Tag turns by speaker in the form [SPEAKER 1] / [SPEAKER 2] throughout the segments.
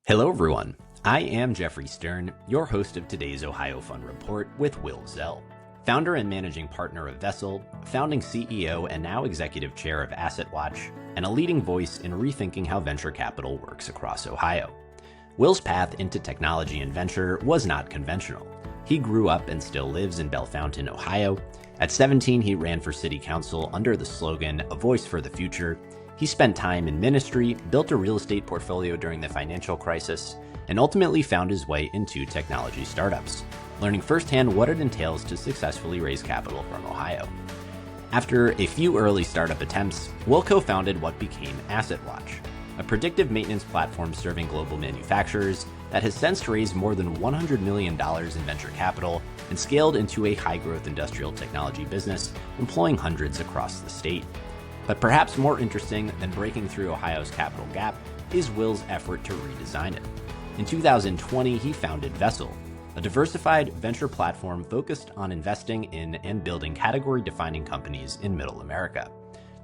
[SPEAKER 1] Hello, everyone. I am Jeffrey Stern, your host of today's Ohio Fund Report with Will Zell, founder and managing partner of Zell, founding CEO and now Executive Chair of AssetWatch, and a leading voice in rethinking how venture capital works across Ohio. Will's path into technology and venture was not conventional. He grew up and still lives in Bellefontaine, Ohio. At 17, he ran for city council under the slogan, "A Voice for the Future." He spent time in ministry, built a real estate portfolio during the financial crisis, and ultimately found his way into technology startups, learning firsthand what it entails to successfully raise capital from Ohio. After a few early startup attempts, Will co-founded what became AssetWatch, a predictive maintenance platform serving global manufacturers that has since raised more than $100 million in venture capital and scaled into a high-growth industrial technology business, employing hundreds across the state. But perhaps more interesting than breaking through Ohio's capital gap is Will's effort to redesign it. In 2020, he founded Zell, a diversified venture platform focused on investing in and building category-defining companies in Middle America.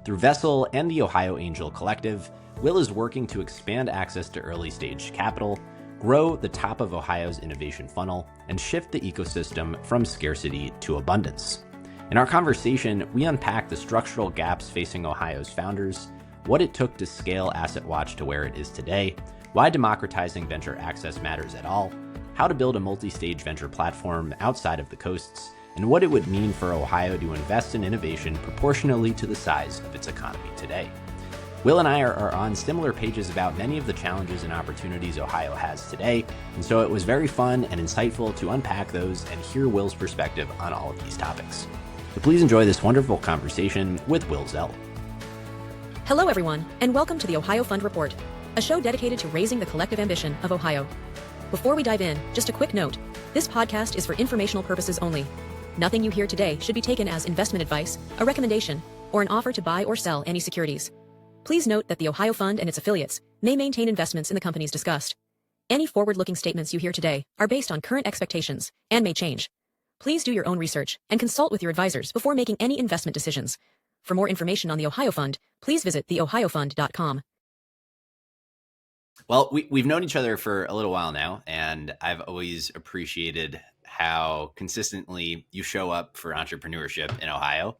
[SPEAKER 1] Through Zell and the Ohio Angel Collective, Will is working to expand access to early-stage capital, grow the top of Ohio's innovation funnel, and shift the ecosystem from scarcity to abundance. In our conversation, we unpack the structural gaps facing Ohio's founders, what it took to scale AssetWatch to where it is today, why democratizing venture access matters at all, how to build a multi-stage venture platform outside of the coasts, and what it would mean for Ohio to invest in innovation proportionally to the size of its economy today. Will and I are on similar pages about many of the challenges and opportunities Ohio has today, and so it was very fun and insightful to unpack those and hear Will's perspective on all of these topics. So please enjoy this wonderful conversation with Will Zell.
[SPEAKER 2] Hello, everyone, and welcome to the Ohio Fund Report, a show dedicated to raising the collective ambition of Ohio. Before we dive in, just a quick note. This podcast is for informational purposes only. Nothing you hear today should be taken as investment advice, a recommendation, or an offer to buy or sell any securities. Please note that the Ohio Fund and its affiliates may maintain investments in the companies discussed. Any forward-looking statements you hear today are based on current expectations and may change. Please do your own research and consult with your advisors before making any investment decisions. For more information on the Ohio Fund, please visit theohiofund.com.
[SPEAKER 1] Well, we've known each other for a little while now, and I've always appreciated how consistently you show up for entrepreneurship in Ohio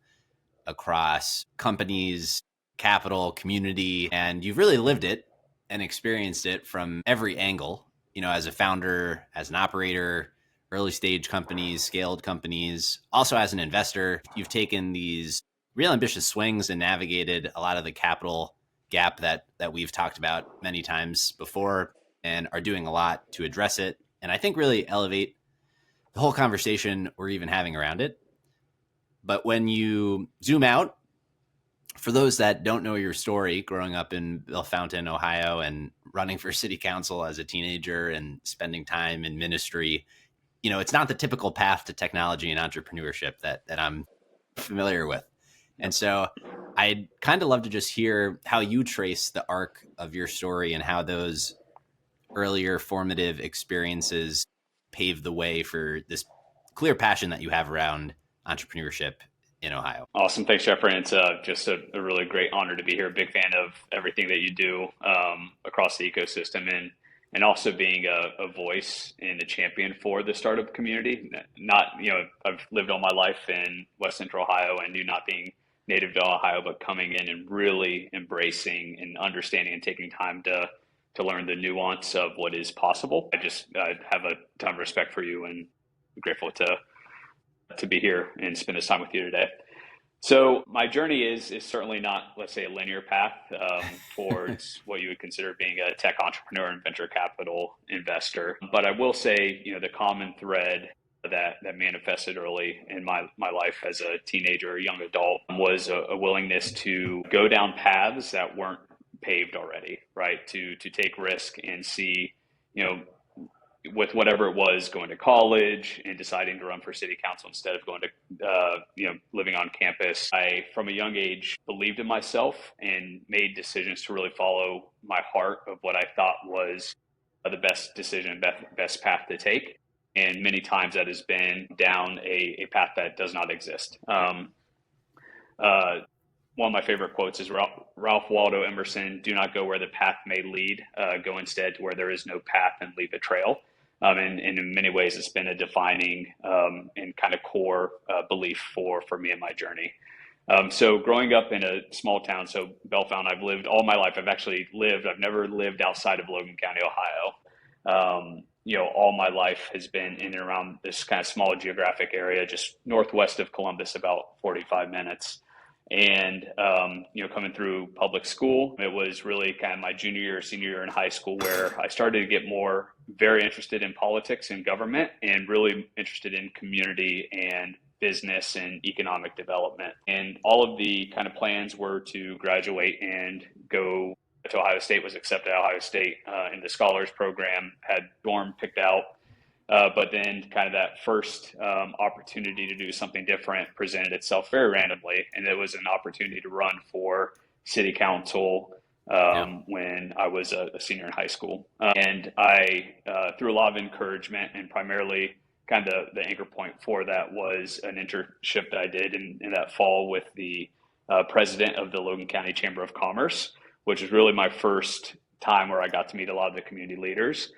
[SPEAKER 1] across companies, capital, community, and you've really lived it and experienced it from every angle, as a founder, as an operator, early stage companies, scaled companies. Also as an investor, you've taken these real ambitious swings and navigated a lot of the capital gap that we've talked about many times before and are doing a lot to address it. And I think really elevate the whole conversation we're even having around it. But when you zoom out, for those that don't know your story, growing up in Bellefontaine, Ohio, and running for city council as a teenager and spending time in ministry, it's not the typical path to technology and entrepreneurship that I'm familiar with. And so I'd kind of love to just hear how you trace the arc of your story and how those earlier formative experiences paved the way for this clear passion that you have around entrepreneurship in Ohio.
[SPEAKER 3] Awesome. Thanks, Jeffrey. It's just a really great honor to be here. Big fan of everything that you do across the ecosystem and also being a voice and a champion for the startup community. I've lived all my life in West Central Ohio and knew not being native to Ohio, but coming in and really embracing and understanding and taking time to learn the nuance of what is possible. I have a ton of respect for you and I'm grateful to be here and spend this time with you today. So my journey is certainly not, let's say, a linear path towards what you would consider being a tech entrepreneur and venture capital investor. But I will say, the common thread that manifested early in my life as a teenager or young adult was a willingness to go down paths that weren't paved already, right? To take risk and see, with whatever it was, going to college and deciding to run for city council instead of going to, living on campus. I, from a young age, believed in myself and made decisions to really follow my heart of what I thought was the best decision, best path to take. And many times that has been down a path that does not exist. one of my favorite quotes is Ralph Waldo Emerson: "Do not go where the path may lead. Go instead to where there is no path and leave a trail." And in many ways, it's been a defining and kind of core belief for me in my journey. So growing up in a small town, so Bellefontaine, I've lived all my life. I've never lived outside of Logan County, Ohio. All my life has been in and around this kind of small geographic area, just northwest of Columbus, about 45 minutes. And, coming through public school, it was really kind of my junior year, senior year in high school where I started to get very interested in politics and government and really interested in community and business and economic development. And all of the kind of plans were to graduate and go to Ohio State, was accepted at Ohio State in the scholars program, had dorm picked out. But then kind of that first opportunity to do something different presented itself very randomly. And it was an opportunity to run for city council when I was a senior in high school. And I, through a lot of encouragement, and primarily kind of the anchor point for that was an internship that I did in that fall with the president of the Logan County Chamber of Commerce, which was really my first time where I got to meet a lot of the community leaders.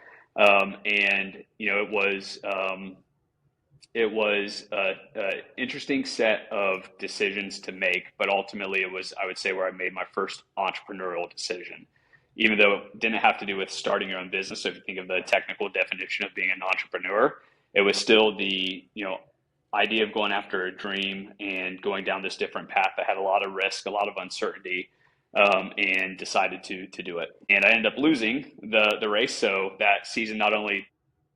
[SPEAKER 3] It was an interesting set of decisions to make, but ultimately it was, I would say, where I made my first entrepreneurial decision, even though it didn't have to do with starting your own business. So if you think of the technical definition of being an entrepreneur, it was still the, idea of going after a dream and going down this different path that had a lot of risk, a lot of uncertainty. And decided to do it. And I ended up losing the race. So that season not only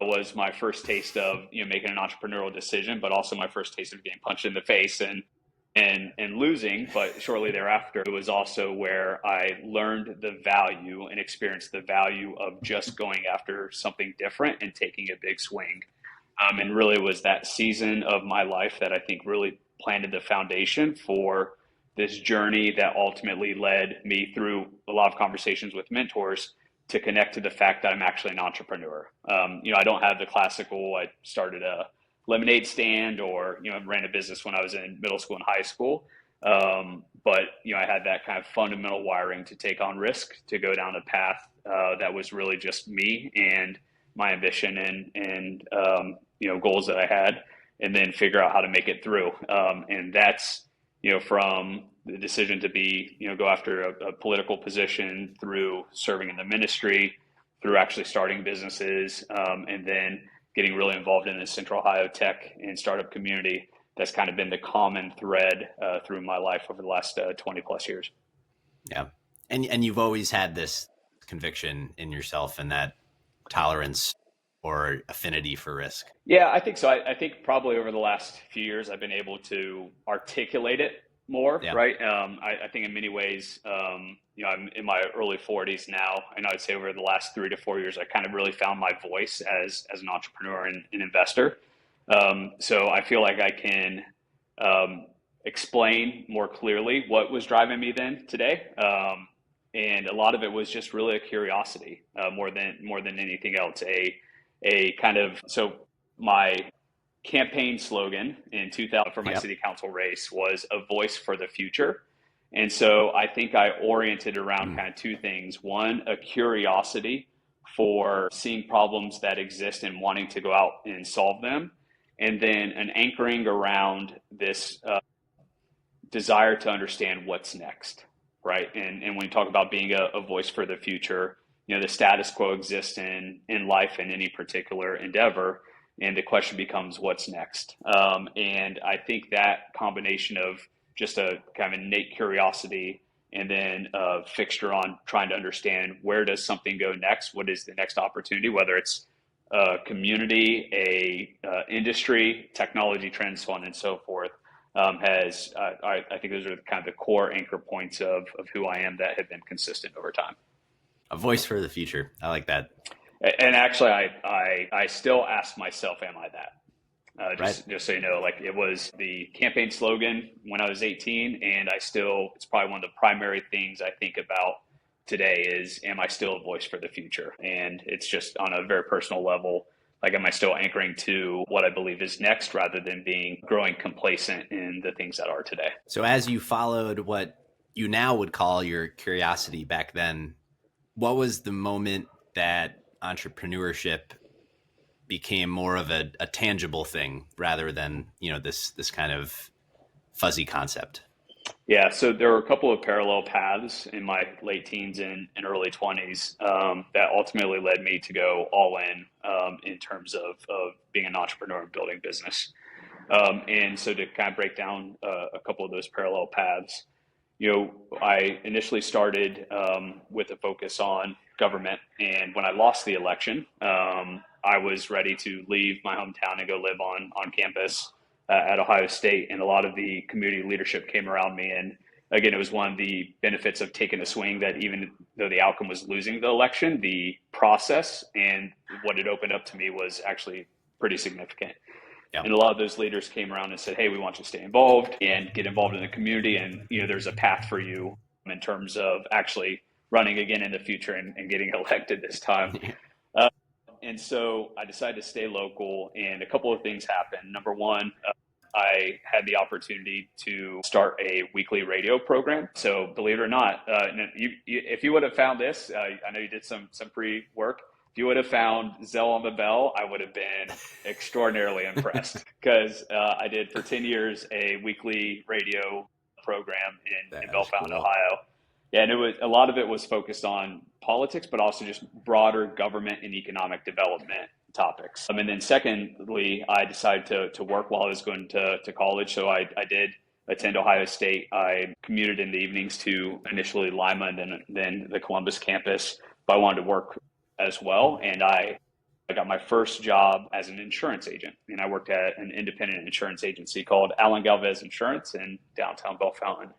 [SPEAKER 3] was my first taste of making an entrepreneurial decision, but also my first taste of getting punched in the face and losing. But shortly thereafter, it was also where I learned the value and experienced the value of just going after something different and taking a big swing. And really it was that season of my life that I think really planted the foundation for this journey that ultimately led me through a lot of conversations with mentors to connect to the fact that I'm actually an entrepreneur. I don't have the classical, I started a lemonade stand or, ran a business when I was in middle school and high school. But I had that kind of fundamental wiring to take on risk, to go down a path that was really just me and my ambition and goals that I had, and then figure out how to make it through. And that's, from the decision to go after a political position, through serving in the ministry, through actually starting businesses, and then getting really involved in the Central Ohio tech and startup community. That's kind of been the common thread through my life over the last 20 plus years.
[SPEAKER 1] Yeah. And you've always had this conviction in yourself and that tolerance or affinity for risk.
[SPEAKER 3] Yeah, I think so. I think probably over the last few years, I've been able to articulate it more, right? I think in many ways, I'm in my early 40s now, and I'd say over the last 3 to 4 years, I kind of really found my voice as an entrepreneur and an investor. So I feel like I can explain more clearly what was driving me then today. And a lot of it was just really a curiosity, more than anything else. So my campaign slogan in 2000 for my city council race was a voice for the future. And so I think I oriented around kind of two things. One, a curiosity for seeing problems that exist and wanting to go out and solve them. And then an anchoring around this desire to understand what's next, right? And when you talk about being a voice for the future, the status quo exists in life in any particular endeavor. And the question becomes, what's next? And I think that combination of just a kind of innate curiosity and then a fixture on trying to understand where does something go next? What is the next opportunity, whether it's a community, a industry, technology trends, so on and so forth, I think those are kind of the core anchor points of who I am that have been consistent over time.
[SPEAKER 1] A voice for the future. I like that.
[SPEAKER 3] And actually, I still ask myself, am I that? Just so you know, like it was the campaign slogan when I was 18, and it's probably one of the primary things I think about today is, am I still a voice for the future? And it's just on a very personal level, like, am I still anchoring to what I believe is next rather than growing complacent in the things that are today?
[SPEAKER 1] So as you followed what you now would call your curiosity back then. What was the moment that entrepreneurship became more of a tangible thing rather than, this kind of fuzzy concept?
[SPEAKER 3] Yeah, so there were a couple of parallel paths in my late teens and early 20s that ultimately led me to go all in terms of being an entrepreneur and building business. And so to kind of break down a couple of those parallel paths, I initially started with a focus on government. And when I lost the election, I was ready to leave my hometown and go live on campus at Ohio State. And a lot of the community leadership came around me. And again, it was one of the benefits of taking a swing, that even though the outcome was losing the election, the process and what it opened up to me was actually pretty significant.
[SPEAKER 1] Yeah.
[SPEAKER 3] And a lot of those leaders came around and said, hey, we want you to stay involved and get involved in the community. And, there's a path for you in terms of actually running again in the future and getting elected this time. And so I decided to stay local, and a couple of things happened. Number one, I had the opportunity to start a weekly radio program. So believe it or not, if you would have found this, I know you did some pre-work. If you would have found Zell on the Bell, I would have been extraordinarily impressed, because I did for 10 years a weekly radio program in Bellefontaine, cool. Ohio. Yeah, and a lot of it was focused on politics, but also just broader government and economic development topics. And then secondly, I decided to work while I was going to college. So I did attend Ohio State. I commuted in the evenings to initially Lima and then the Columbus campus, but I wanted to work as well. And I got my first job as an insurance agent, and I worked at an independent insurance agency called Allen Galvez Insurance in downtown Bellefontaine.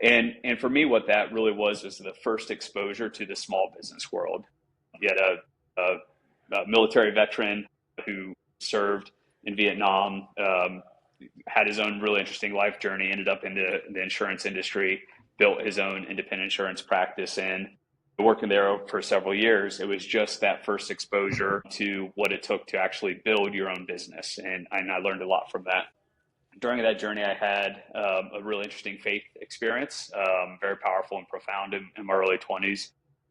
[SPEAKER 3] And for me, what that really was the first exposure to the small business world. You had a military veteran who served in Vietnam, had his own really interesting life journey, ended up in the insurance industry, built his own independent insurance practice, and working there for several years. It was just that first exposure to what it took to actually build your own business. And I learned a lot from that. During that journey, I had a really interesting faith experience, very powerful and profound in my early 20s,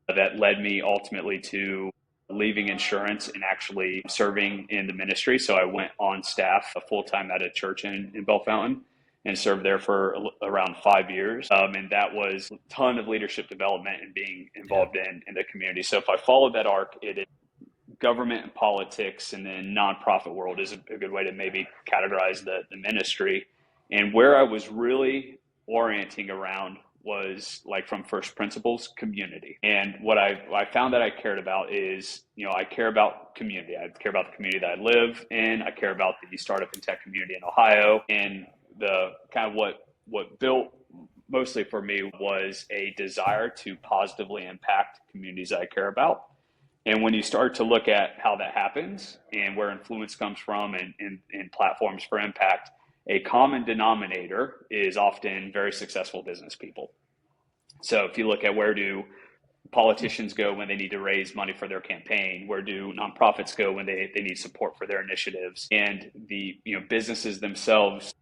[SPEAKER 3] that led me ultimately to leaving insurance and actually serving in the ministry. So I went on staff full-time at a church in Bellefontaine and served there for around 5 years. And that was a ton of leadership development and being involved in the community. So if I followed that arc, it government and politics, and then nonprofit world is a good way to maybe categorize the ministry. And where I was really orienting around was, like, from first principles, community. And what I found that I cared about is, I care about community. I care about the community that I live in. I care about the startup and tech community in Ohio. And the kind of what built mostly for me was a desire to positively impact communities that I care about. And when you start to look at how that happens and where influence comes from and platforms for impact, a common denominator is often very successful business people. So if you look at where do politicians go when they need to raise money for their campaign, where do nonprofits go when they need support for their initiatives, and the businesses themselves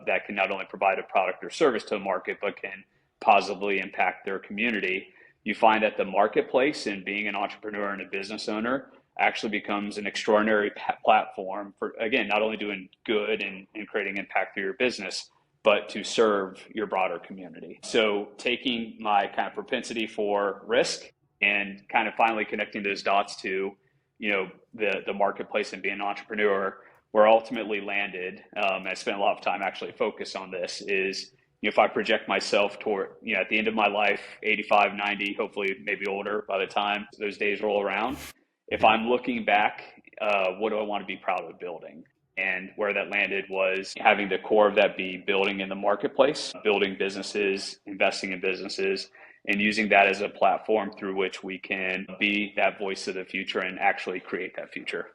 [SPEAKER 3] that can not only provide a product or service to a market, but can positively impact their community, you find that the marketplace and being an entrepreneur and a business owner actually becomes an extraordinary platform for, again, not only doing good and creating impact through your business, but to serve your broader community. So taking my kind of propensity for risk and kind of finally connecting those dots to, the marketplace and being an entrepreneur, where I ultimately landed, I spent a lot of time actually focused on this, is if I project myself toward, at the end of my life, 85, 90, hopefully maybe older by the time those days roll around, if I'm looking back, what do I want to be proud of building? And where that landed was having the core of that be building in the marketplace, building businesses, investing in businesses, and using that as a platform through which we can be that voice of the future and actually create that future.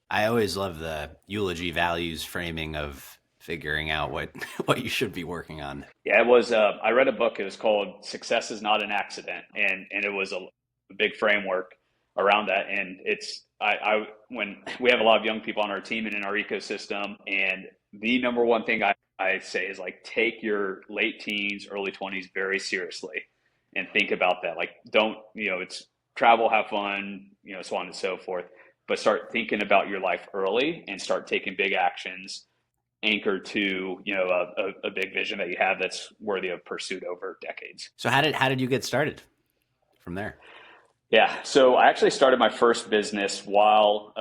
[SPEAKER 1] I always love the eulogy values framing of figuring out what you should be working on.
[SPEAKER 3] Yeah, it was, I read a book, it was called Success is Not an Accident. And it was a big framework around that. And it's, when we have a lot of young people on our team and in our ecosystem, and the number one thing I I say is like, take your late teens, early 20s very seriously and think about that. Like, don't, it's travel, have fun, so on and so forth, but start thinking about your life early and start taking big actions anchored to, a big vision that you have that's worthy of pursuit over decades.
[SPEAKER 1] So how did you get started from there?
[SPEAKER 3] Yeah. So I actually started my first business while,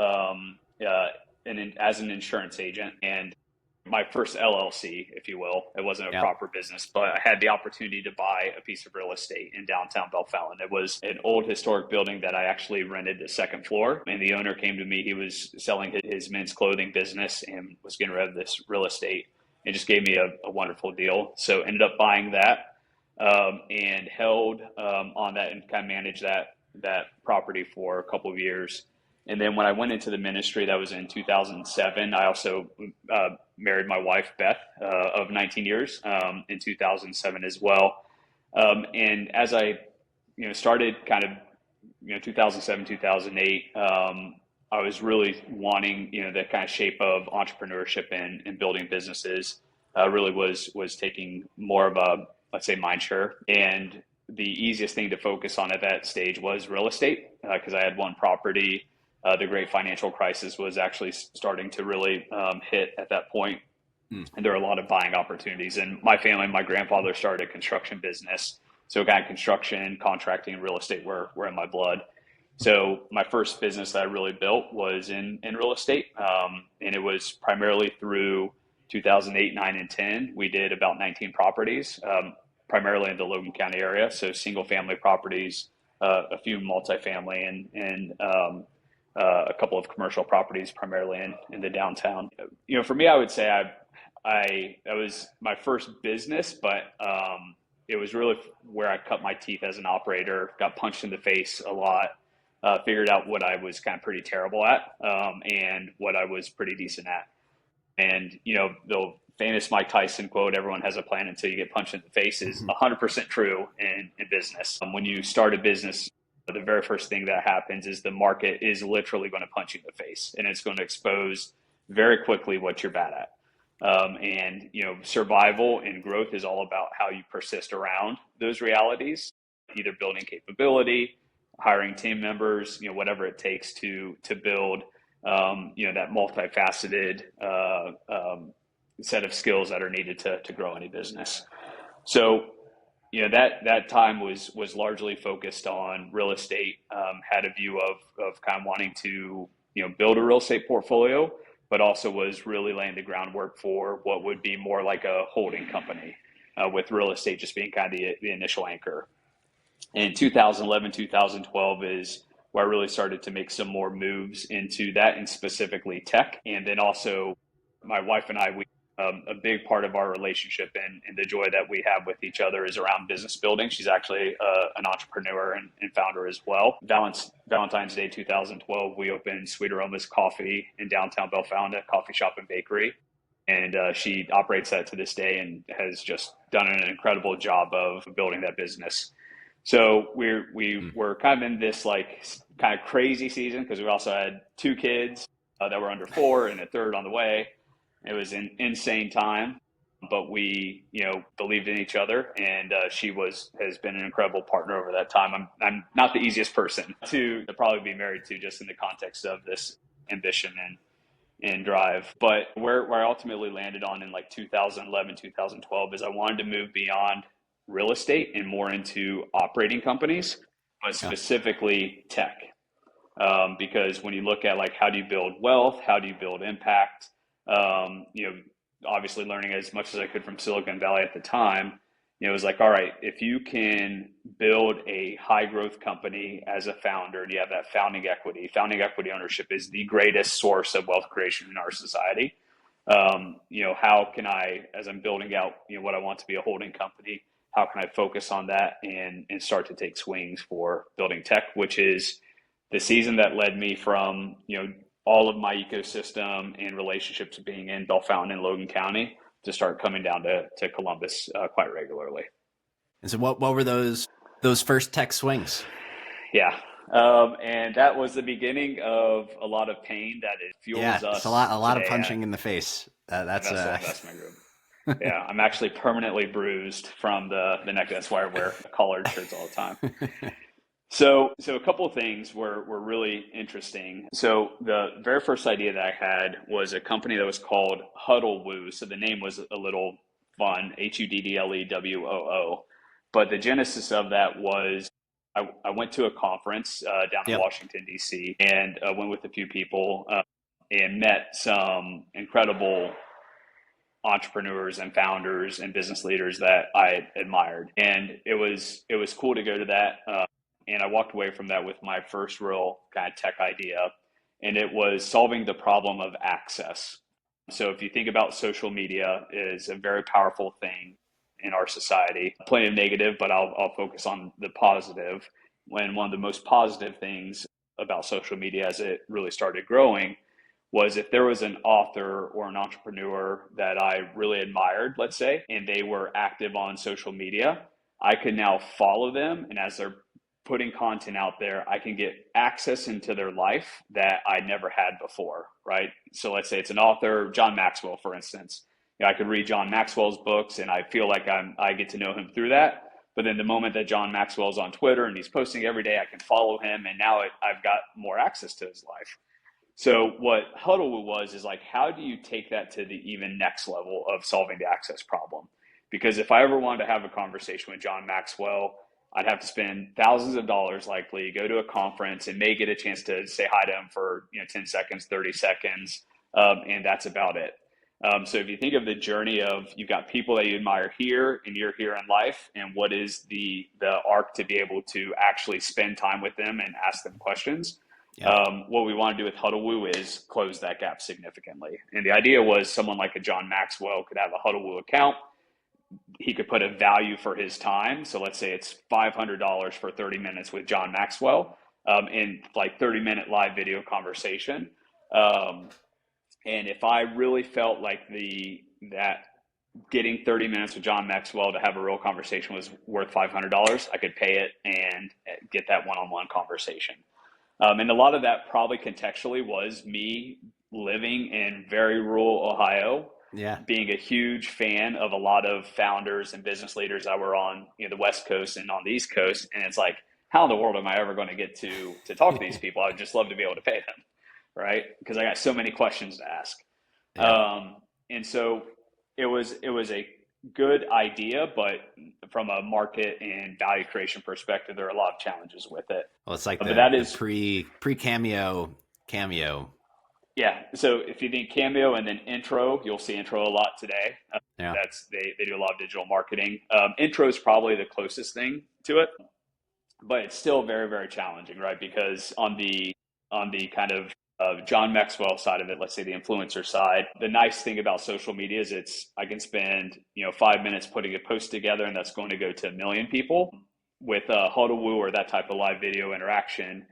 [SPEAKER 3] as an insurance agent, and my first LLC, if you will. It wasn't a proper business, but I had the opportunity to buy a piece of real estate in downtown Bellefontaine. It was an old historic building that I actually rented the second floor, and the owner came to me. He was selling his men's clothing business and was getting rid of this real estate. It just gave me a wonderful deal. So ended up buying that, and held on that and kind of managed that property for a couple of years. And then when I went into the ministry, that was in 2007, I also married my wife, Beth, of 19 years, in 2007 as well. And as I, started kind of, 2007, 2008, I was really wanting, the kind of shape of entrepreneurship and building businesses, really was taking more of a, let's say, mind share. And the easiest thing to focus on at that stage was real estate, because I had one property. The great financial crisis was actually starting to really hit at that point. And there were a lot of buying opportunities. And my family, my grandfather started a construction business. So kind of construction, contracting, and real estate were in my blood. So my first business that I really built was in real estate. And it was primarily through 2008, 9, and 10. We did about 19 properties, primarily in the Logan County area. So single family properties, a few multifamily, and a couple of commercial properties, primarily in the downtown. For me, I would say that was my first business, but it was really where I cut my teeth as an operator, got punched in the face a lot, figured out what I was kind of pretty terrible at, and what I was pretty decent at. And, the famous Mike Tyson quote, "Everyone has a plan until you get punched in the face," is 100% true in business. When you start a business, the very first thing that happens is the market is literally going to punch you in the face, and it's going to expose very quickly what you're bad at. And survival and growth is all about how you persist around those realities, either building capability, hiring team members, whatever it takes to build, that multifaceted set of skills that are needed to grow any business. So, that time was largely focused on real estate, had a view of kind of wanting to, build a real estate portfolio, but also was really laying the groundwork for what would be more like a holding company, with real estate just being kind of the initial anchor. In 2011, 2012 is where I really started to make some more moves into that, and specifically tech. And then also my wife and I, a big part of our relationship and the joy that we have with each other is around business building. She's actually an entrepreneur and founder as well. Valentine's Day 2012, we opened Sweet Aromas Coffee in downtown Bellefontaine, a coffee shop and bakery. And she operates that to this day and has just done an incredible job of building that business. So we were kind of in this like kind of crazy season, because we also had 2 kids that were under 4 and a third on the way. It was an insane time, but we, believed in each other, and she has been an incredible partner over that time. I'm not the easiest person to probably be married to, just in the context of this ambition and drive. But where I ultimately landed on in like 2011, 2012 is I wanted to move beyond real estate and more into operating companies, but specifically tech. Because when you look at like, how do you build wealth? How do you build impact? Obviously learning as much as I could from Silicon Valley at the time, it was like, all right, if you can build a high growth company as a founder and you have that founding equity ownership is the greatest source of wealth creation in our society. How can I, as I'm building out, what I want to be a holding company, how can I focus on that and start to take swings for building tech, which is the season that led me from, all of my ecosystem and relationships being in Bellefontaine and Logan County to start coming down to Columbus quite regularly.
[SPEAKER 1] And so what were those first tech swings?
[SPEAKER 3] Yeah. And that was the beginning of a lot of pain that it fuels us.
[SPEAKER 1] It's a lot
[SPEAKER 3] today
[SPEAKER 1] of punching in the face. That's
[SPEAKER 3] Vessel Investment Group. Yeah, I'm actually permanently bruised from the neck. That's why I wear collared shirts all the time. So a couple of things were really interesting. So the very first idea that I had was a company that was called Huddle Woo. So the name was a little fun, HUDDLEWOO. But the genesis of that was I went to a conference down in
[SPEAKER 1] Yep.
[SPEAKER 3] Washington, D.C., and went with a few people and met some incredible entrepreneurs and founders and business leaders that I admired. And it was cool to go to that. And I walked away from that with my first real kind of tech idea. And it was solving the problem of access. So if you think about social media is a very powerful thing in our society, plenty of negative, but I'll focus on the positive. When one of the most positive things about social media as it really started growing was if there was an author or an entrepreneur that I really admired, let's say, and they were active on social media, I could now follow them. And as they're putting content out there, I can get access into their life that I never had before, right? So let's say it's an author, John Maxwell, for instance. I could read John Maxwell's books and I feel like I get to know him through that. But then the moment that John Maxwell's on Twitter and he's posting every day, I can follow him. And now I've got more access to his life. So what Huddle was is like, how do you take that to the even next level of solving the access problem? Because if I ever wanted to have a conversation with John Maxwell, I'd have to spend thousands of dollars likely, go to a conference and may get a chance to say hi to him for 10 seconds, 30 seconds, and that's about it. So if you think of the journey of you've got people that you admire here and you're here in life, and what is the arc to be able to actually spend time with them and ask them questions.
[SPEAKER 1] Yeah.
[SPEAKER 3] What we want to do with Huddle Woo is close that gap significantly. And the idea was someone like a John Maxwell could have a Huddle Woo account. He could put a value for his time. So let's say it's $500 for 30 minutes with John Maxwell in like 30-minute live video conversation. And if I really felt like that getting 30 minutes with John Maxwell to have a real conversation was worth $500, I could pay it and get that one-on-one conversation. And a lot of that probably contextually was me living in very rural Ohio, being a huge fan of a lot of founders and business leaders that were on the West Coast and on the East Coast. And it's like, how in the world am I ever going to get to talk to these people? I would just love to be able to pay them, right? Because I got so many questions to ask. Yeah. And so it was a good idea, but from a market and value creation perspective, there are a lot of challenges with it.
[SPEAKER 1] Well, it's like the pre-Cameo.
[SPEAKER 3] Yeah. So if you think Cameo and then Intro, you'll see Intro a lot today. They do a lot of digital marketing. Intro is probably the closest thing to it, but it's still very, very challenging, right? Because on the kind of John Maxwell side of it, let's say the influencer side, the nice thing about social media is I can spend 5 minutes putting a post together and that's going to go to 1 million people. With Huddle Woo or that type of live video interaction,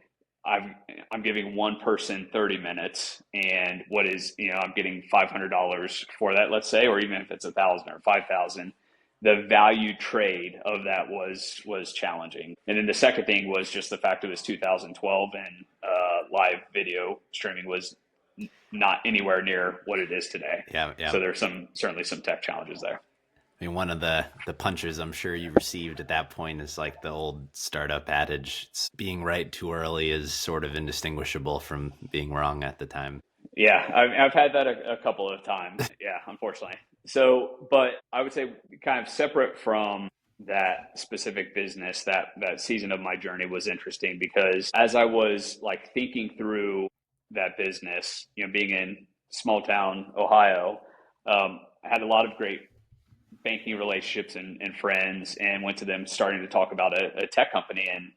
[SPEAKER 3] I'm giving one person 30 minutes, and I'm getting $500 for that, let's say, or even if it's 1,000 or 5,000. The value trade of that was challenging. And then the second thing was just the fact it was 2012 and live video streaming was not anywhere near what it is today.
[SPEAKER 1] Yeah.
[SPEAKER 3] So there's certainly some tech challenges there.
[SPEAKER 1] I mean, one of the punches I'm sure you received at that point is like the old startup adage, being right too early is sort of indistinguishable from being wrong at the time.
[SPEAKER 3] Yeah, I've had that a couple of times. Yeah, unfortunately. So, but I would say kind of separate from that specific business, that season of my journey was interesting because as I was like thinking through that business, being in small town Ohio, I had a lot of great banking relationships and friends, and went to them starting to talk about a tech company and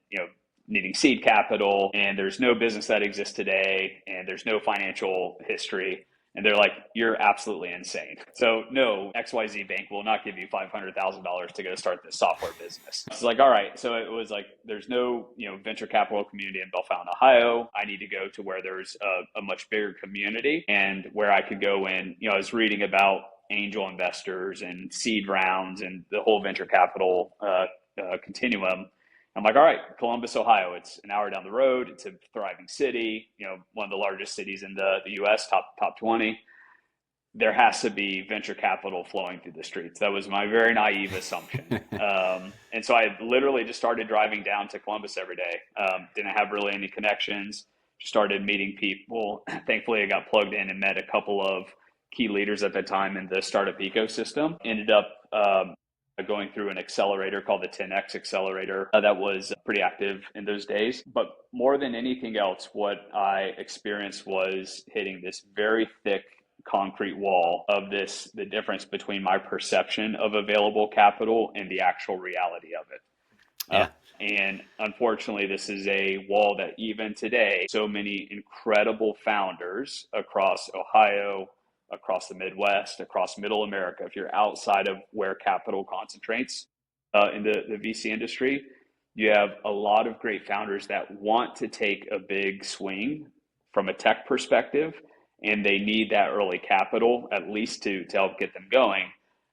[SPEAKER 3] needing seed capital, and there's no business that exists today, and there's no financial history. And they're like, you're absolutely insane. So no, XYZ Bank will not give you $500,000 to go start this software business. It's like, all right. So it was like, there's no, venture capital community in Bellefontaine, Ohio. I need to go to where there's a much bigger community and where I could go in. I was reading about angel investors and seed rounds and the whole venture capital continuum. I'm like, all right, Columbus, Ohio, it's an hour down the road. It's a thriving city, one of the largest cities in the U.S., top 20. there has to be venture capital flowing through the streets. That was my very naive assumption. And so I literally just started driving down to Columbus every day. Didn't have really any connections, started meeting people. Thankfully, I got plugged in and met a couple of key leaders at the time in the startup ecosystem. Ended up going through an accelerator called the 10X Accelerator that was pretty active in those days. But more than anything else, what I experienced was hitting this very thick concrete wall of the difference between my perception of available capital and the actual reality of it.
[SPEAKER 1] Yeah.
[SPEAKER 3] And unfortunately, this is a wall that even today, so many incredible founders across Ohio, across the Midwest, across Middle America, if you're outside of where capital concentrates in the VC industry, you have a lot of great founders that want to take a big swing from a tech perspective, and they need that early capital, at least to help get them going.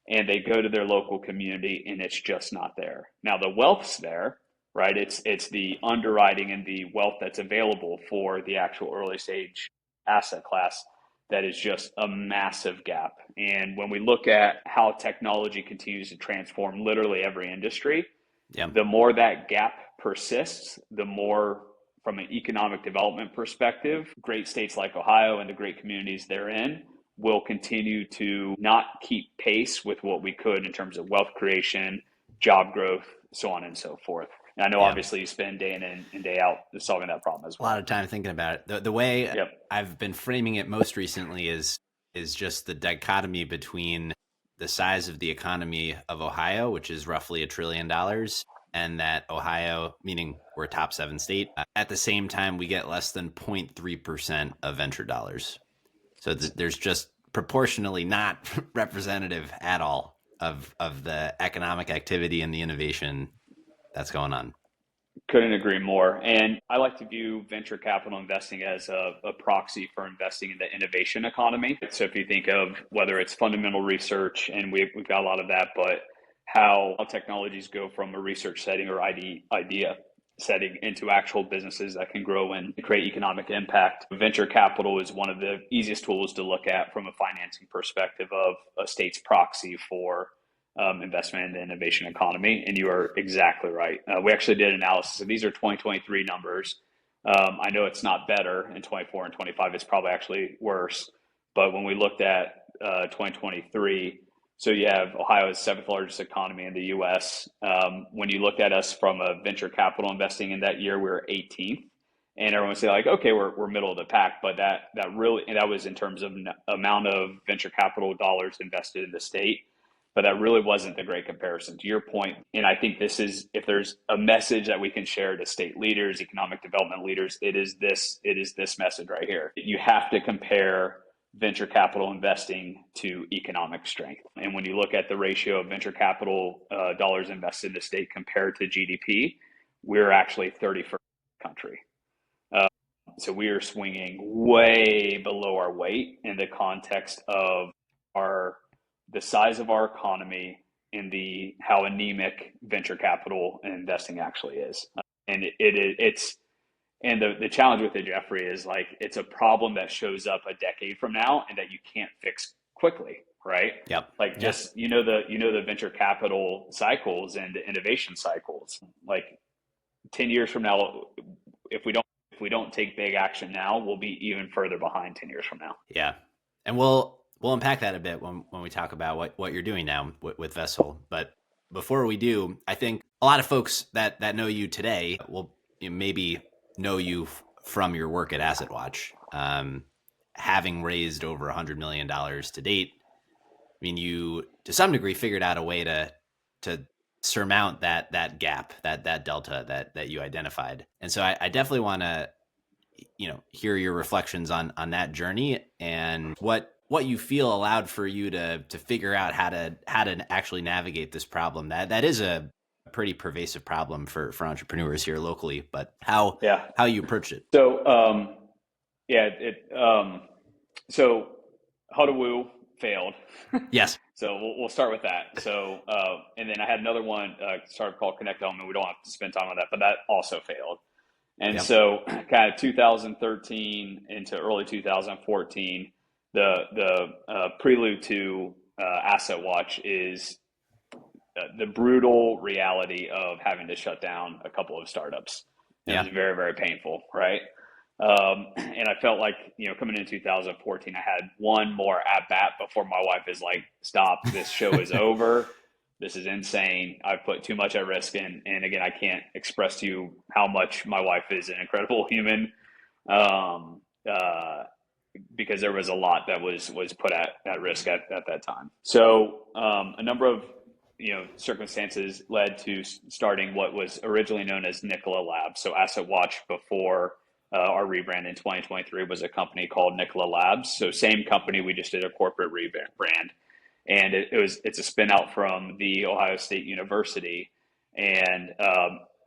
[SPEAKER 3] And they go to their local community and it's just not there. Now the wealth's there, right? It's the underwriting and the wealth that's available for the actual early stage asset class that is just a massive gap. And when we look at how technology continues to transform literally every industry, the more that gap persists, the more from an economic development perspective, great states like Ohio and the great communities they're in will continue to not keep pace with what we could in terms of wealth creation, job growth, so on and so forth. And I know obviously you spend day in and day out solving that problem as well.
[SPEAKER 1] A lot of time thinking about it. The way I've been framing it most recently is just the dichotomy between the size of the economy of Ohio, which is roughly $1 trillion, and that Ohio, meaning we're a top 7 state, at the same time, we get less than 0.3% of venture dollars. So there's just proportionally not representative at all of the economic activity and the innovation that's going on.
[SPEAKER 3] Couldn't agree more. And I like to view venture capital investing as a proxy for investing in the innovation economy. So if you think of whether it's fundamental research, and we've got a lot of that, but how technologies go from a research setting or idea setting into actual businesses that can grow and create economic impact. Venture capital is one of the easiest tools to look at from a financing perspective of a state's proxy for investment in the innovation economy. And you are exactly right. We actually did analysis. So these are 2023 numbers. I know it's not better in 24 and 25. It's probably actually worse. But when we looked at 2023, so you have Ohio is 7th largest economy in the U.S. When you looked at us from a venture capital investing in that year, we were 18th. And everyone would say like, okay, we're middle of the pack. But that really, and that was in terms of amount of venture capital dollars invested in the state. But that really wasn't the great comparison to your point. And I think this is, if there's a message that we can share to state leaders, economic development leaders, it is this message right here. You have to compare venture capital investing to economic strength. And when you look at the ratio of venture capital dollars invested in the state compared to GDP, we're actually 31st country. So we are swinging way below our weight in the context of the size of our economy and how anemic venture capital and investing actually is. And And the challenge with it, Jeffrey, is like it's a problem that shows up a decade from now and that you can't fix quickly, right?
[SPEAKER 1] Yep.
[SPEAKER 3] Like just the venture capital cycles and the innovation cycles. Like 10 years from now, if we don't take big action now, we'll be even further behind 10 years from now.
[SPEAKER 1] Yeah, and we'll unpack that a bit when we talk about what you're doing now with Vessel. But before we do, I think a lot of folks that know you today will maybe know you from your work at AssetWatch, having raised over $100 million to date. I mean, you to some degree figured out a way to surmount that gap, that delta that you identified. And so I definitely want to, hear your reflections on that journey and what you feel allowed for you to figure out how to actually navigate this problem. That is a pretty pervasive problem for entrepreneurs here locally, but how you approach it.
[SPEAKER 3] So, so Huddawoo failed.
[SPEAKER 1] Yes.
[SPEAKER 3] So we'll start with that. So, and then I had another one, startup called Connect Home, and we don't have to spend time on that, but that also failed. And so kind of 2013 into early 2014, the prelude to AssetWatch is the brutal reality of having to shut down a couple of startups. And It was very, very painful, right? And I felt like, coming in 2014, I had one more at bat before my wife is like, stop, this show is over. This is insane. I've put too much at risk. And again, I can't express to you how much my wife is an incredible human. Because there was a lot that was put at risk at that time. So a number of circumstances led to starting what was originally known as Nikola Labs. So AssetWatch before our rebrand in 2023 was a company called Nikola Labs. So same company, we just did a corporate rebrand, and it's a spin out from the Ohio State University, and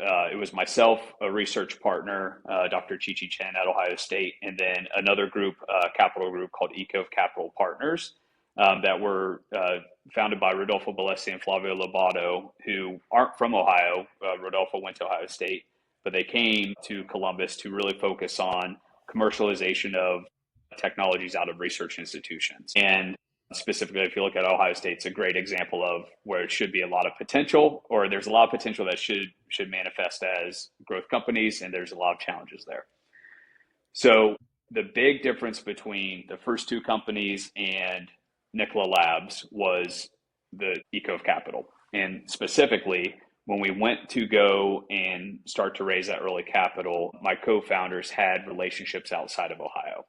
[SPEAKER 3] it was myself, a research partner, Dr. Chi-Chi Chen at Ohio State, and then another group, capital group called Eco Capital Partners, that were founded by Rodolfo Bellesi and Flavio Lobato, who aren't from Ohio. Rodolfo went to Ohio State, but they came to Columbus to really focus on commercialization of technologies out of research institutions. And specifically, if you look at Ohio State, it's a great example of where it should be a lot of potential, or there's a lot of potential that should manifest as growth companies, and there's a lot of challenges there. So the big difference between the first two companies and Nikola Labs was the eco of capital. And specifically, when we went to go and start to raise that early capital, my co-founders had relationships outside of Ohio.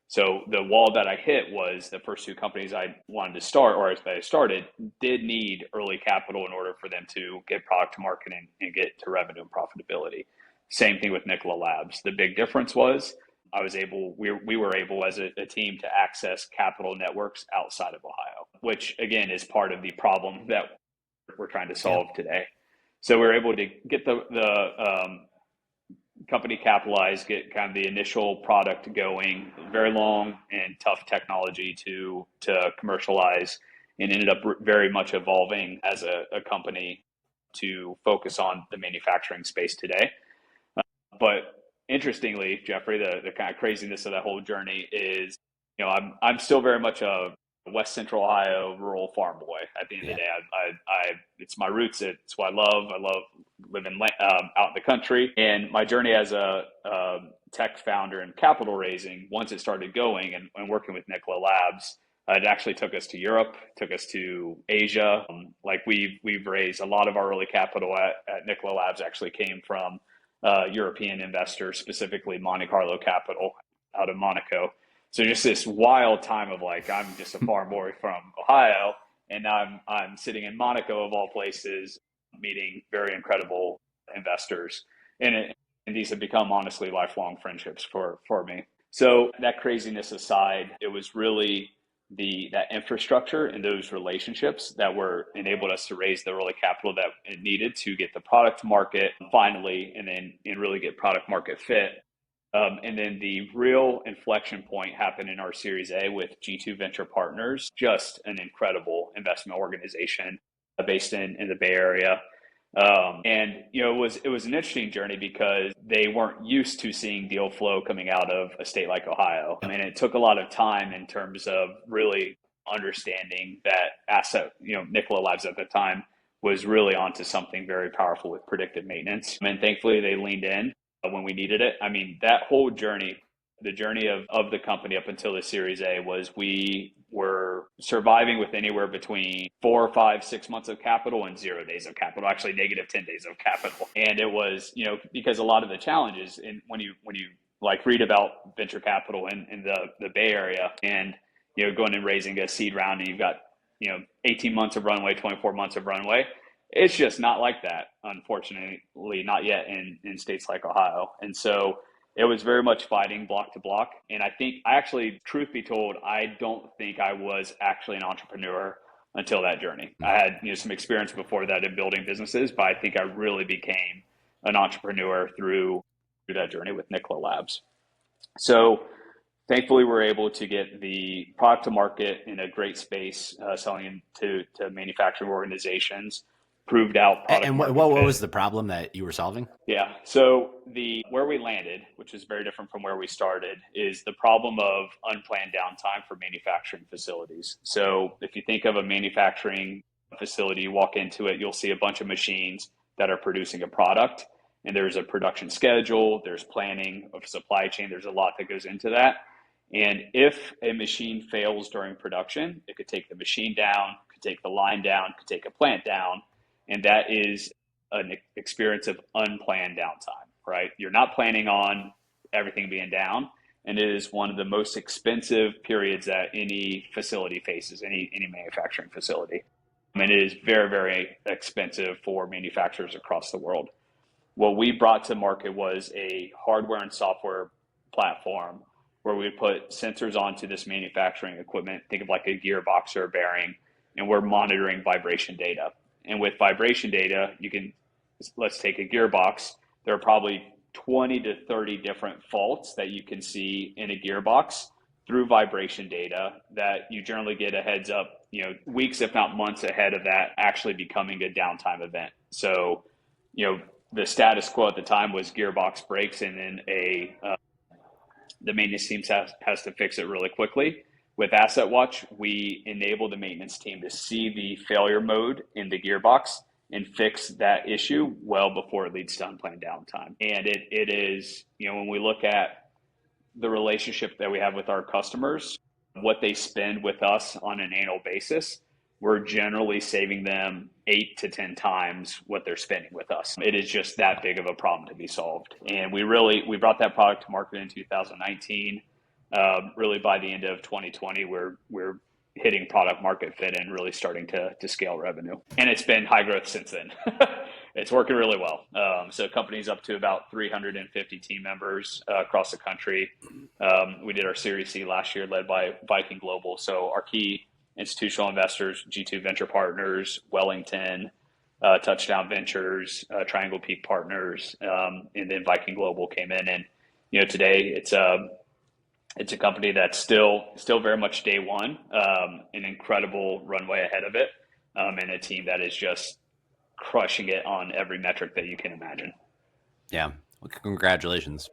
[SPEAKER 3] So the wall that I hit was the first two companies I wanted to start, or that I started, did need early capital in order for them to get product to market and get to revenue and profitability. Same thing with Nikola Labs. The big difference was we were able as a team to access capital networks outside of Ohio, which again is part of the problem that we're trying to solve today. So we were able to get the company capitalized, get kind of the initial product going, very long and tough technology to commercialize, and ended up very much evolving as a company to focus on the manufacturing space today. But interestingly, Jeffrey, the kind of craziness of that whole journey is, I'm still very much a West Central Ohio rural farm boy. At the end of the day, it's my roots. It's what I love. I love living out in the country. And my journey as a tech founder and capital raising, once it started going and working with Nikola Labs, it actually took us to Europe, took us to Asia. We've raised a lot of our early capital at Nikola Labs actually came from European investors, specifically Monte Carlo Capital out of Monaco. So just this wild time of I'm just a farm boy from Ohio, and now I'm sitting in Monaco of all places, meeting very incredible investors, and these have become honestly lifelong friendships for me. So that craziness aside, it was really that infrastructure and those relationships that enabled us to raise the early capital that it needed to get the product to market finally, and really get product market fit. And then the real inflection point happened in our Series A with G2 Venture Partners, just an incredible investment organization based in the Bay Area. And it was an interesting journey because they weren't used to seeing deal flow coming out of a state like Ohio. I mean, it took a lot of time in terms of really understanding that Nikola Labs at the time was really onto something very powerful with predictive maintenance. And thankfully they leaned in when we needed it. I mean, that whole journey, the journey of the company up until the Series A, was we were surviving with anywhere between 4 or 5, 6 months of capital and 0 days of capital, actually negative 10 days of capital. And it was, because a lot of the challenges when you read about venture capital in the Bay Area and, going and raising a seed round, and you've got, 18 months of runway, 24 months of runway. It's just not like that, unfortunately, not yet in states like Ohio. And so it was very much fighting block to block. And I think truth be told, I don't think I was actually an entrepreneur until that journey. I had some experience before that in building businesses, but I think I really became an entrepreneur through that journey with Nikola Labs. So thankfully, we're able to get the product to market in a great space, selling to manufacturing organizations. proved out product
[SPEAKER 1] And
[SPEAKER 3] market
[SPEAKER 1] what
[SPEAKER 3] fit.
[SPEAKER 1] was the problem that you were solving?
[SPEAKER 3] Yeah. So where we landed, which is very different from where we started, is the problem of unplanned downtime for manufacturing facilities. So if you think of a manufacturing facility, you walk into it, you'll see a bunch of machines that are producing a product, and there's a production schedule, there's planning of supply chain, there's a lot that goes into that. And if a machine fails during production, it could take the machine down, could take the line down, could take a plant down, and that is an experience of unplanned downtime, right? You're not planning on everything being down, and it is one of the most expensive periods that any facility faces, any manufacturing facility. And it is very, very expensive for manufacturers across the world. What we brought to market was a hardware and software platform where we put sensors onto this manufacturing equipment, think of like a gearbox or a bearing, and we're monitoring vibration data. And with vibration data, let's take a gearbox. There are probably 20 to 30 different faults that you can see in a gearbox through vibration data that you generally get a heads up, weeks, if not months ahead of that actually becoming a downtime event. So, the status quo at the time was gearbox breaks, and then the maintenance team has to fix it really quickly. With AssetWatch, we enable the maintenance team to see the failure mode in the gearbox and fix that issue well before it leads to unplanned downtime. And it is, when we look at the relationship that we have with our customers, what they spend with us on an annual basis, we're generally saving them 8 to 10 times what they're spending with us. It is just that big of a problem to be solved. And we brought that product to market in 2019. Really by the end of 2020, we're hitting product market fit and really starting to scale revenue. And it's been high growth since then. It's working really well. So company's up to about 350 team members across the country. We did our Series C last year led by Viking Global. So our key institutional investors, G2 Venture Partners, Wellington, Touchdown Ventures, Triangle Peak Partners, and then Viking Global came in. And today it's a company that's still very much day one, an incredible runway ahead of it, and a team that is just crushing it on every metric that you can imagine.
[SPEAKER 1] Yeah, well, congratulations.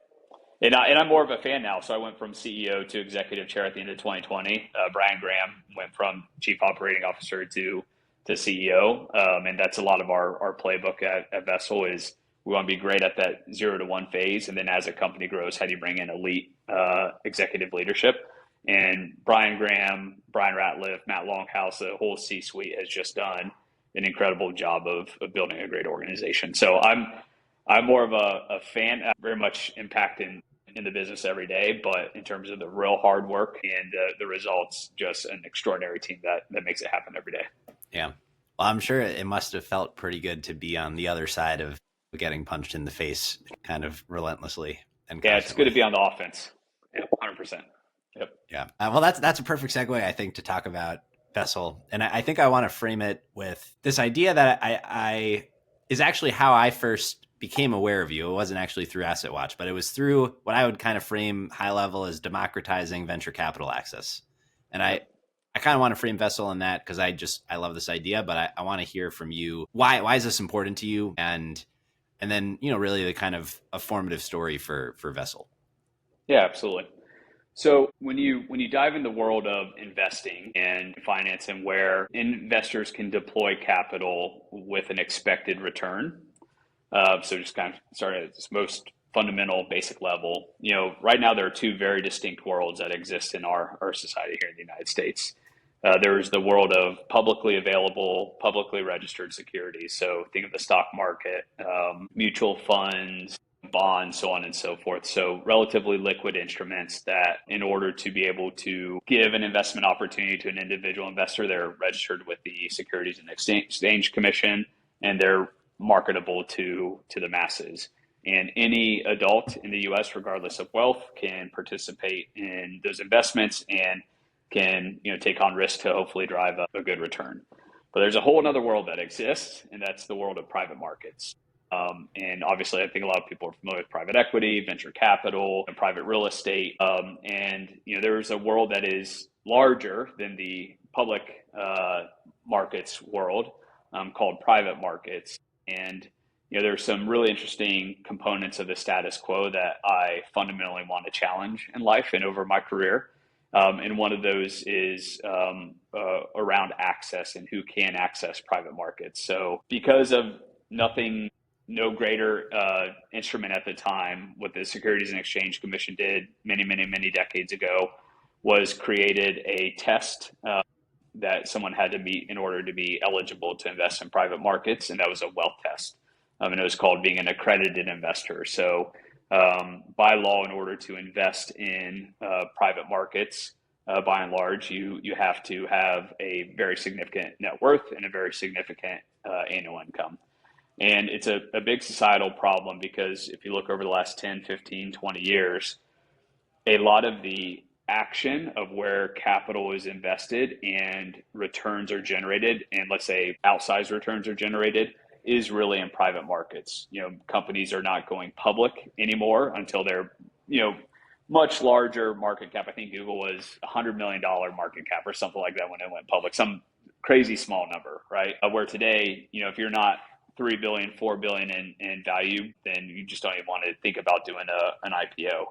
[SPEAKER 3] And I'm more of a fan now. So I went from CEO to executive chair at the end of 2020. Brian Graham went from chief operating officer to CEO. And that's a lot of our playbook at Vessel is we want to be great at that 0 to 1 phase. And then as a company grows, how do you bring in elite executive leadership? And Brian Graham, Brian Ratliff, Matt Longhouse, the whole C-suite has just done an incredible job of building a great organization. So I'm more of a fan, very much impacting in the business every day, but in terms of the real hard work and the results, just an extraordinary team that makes it happen every day.
[SPEAKER 1] Yeah. Well, I'm sure it must have felt pretty good to be on the other side of getting punched in the face kind of relentlessly. And
[SPEAKER 3] yeah, it's good to be on the offense. Yeah, 100%. Yep.
[SPEAKER 1] Yeah. Well, that's a perfect segue, I think, to talk about Vessel. And I think I want to frame it with this idea that I is actually how I first became aware of you. It wasn't actually through AssetWatch, but it was through what I would kind of frame high level as democratizing venture capital access. And I kind of want to frame Vessel in that because I love this idea, but I want to hear from you. Why is this important to you? And then, really the kind of a formative story for Vessel.
[SPEAKER 3] Yeah, absolutely. So when you dive in the world of investing and finance and where investors can deploy capital with an expected return, so just kind of starting at this most fundamental basic level, right now there are two very distinct worlds that exist in our society here in the United States. There's the world of publicly available, publicly registered securities. So think of the stock market, mutual funds, bonds, so on and so forth. So relatively liquid instruments that in order to be able to give an investment opportunity to an individual investor, they're registered with the Securities and Exchange Commission, and they're marketable to the masses. And any adult in the U.S., regardless of wealth, can participate in those investments and can take on risk to hopefully drive a good return. But there's a whole other world that exists, and that's the world of private markets. And obviously, I think a lot of people are familiar with private equity, venture capital, and private real estate. And there's a world that is larger than the public markets world, called private markets. And there's some really interesting components of the status quo that I fundamentally want to challenge in life and over my career. And one of those is around access and who can access private markets. So because of no greater instrument at the time, what the Securities and Exchange Commission did many decades ago was created a test that someone had to meet in order to be eligible to invest in private markets. And that was a wealth test. And it was called being an accredited investor. So by law, in order to invest in private markets, by and large, you have to have a very significant net worth and a very significant annual income. And it's a big societal problem because if you look over the last 10, 15, 20 years, a lot of the action of where capital is invested and returns are generated, and let's say outsized returns are generated, is really in private markets. Companies are not going public anymore until they're, much larger market cap. I think Google was $100 million market cap or something like that when it went public, some crazy small number, right? Where today, if you're not 3 billion, 4 billion in value, then you just don't even want to think about doing an IPO.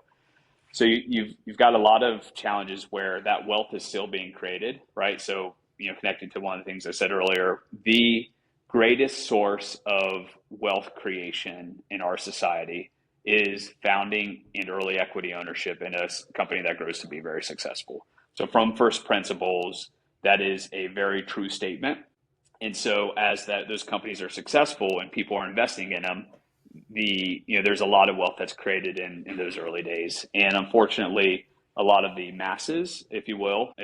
[SPEAKER 3] So you've got a lot of challenges where that wealth is still being created, right? So, connected to one of the things I said earlier, the greatest source of wealth creation in our society is founding and early equity ownership in a company that grows to be very successful. So from first principles, that is a very true statement. And so as those companies are successful and people are investing in them, there's a lot of wealth that's created in those early days. And unfortunately, a lot of the masses, if you will,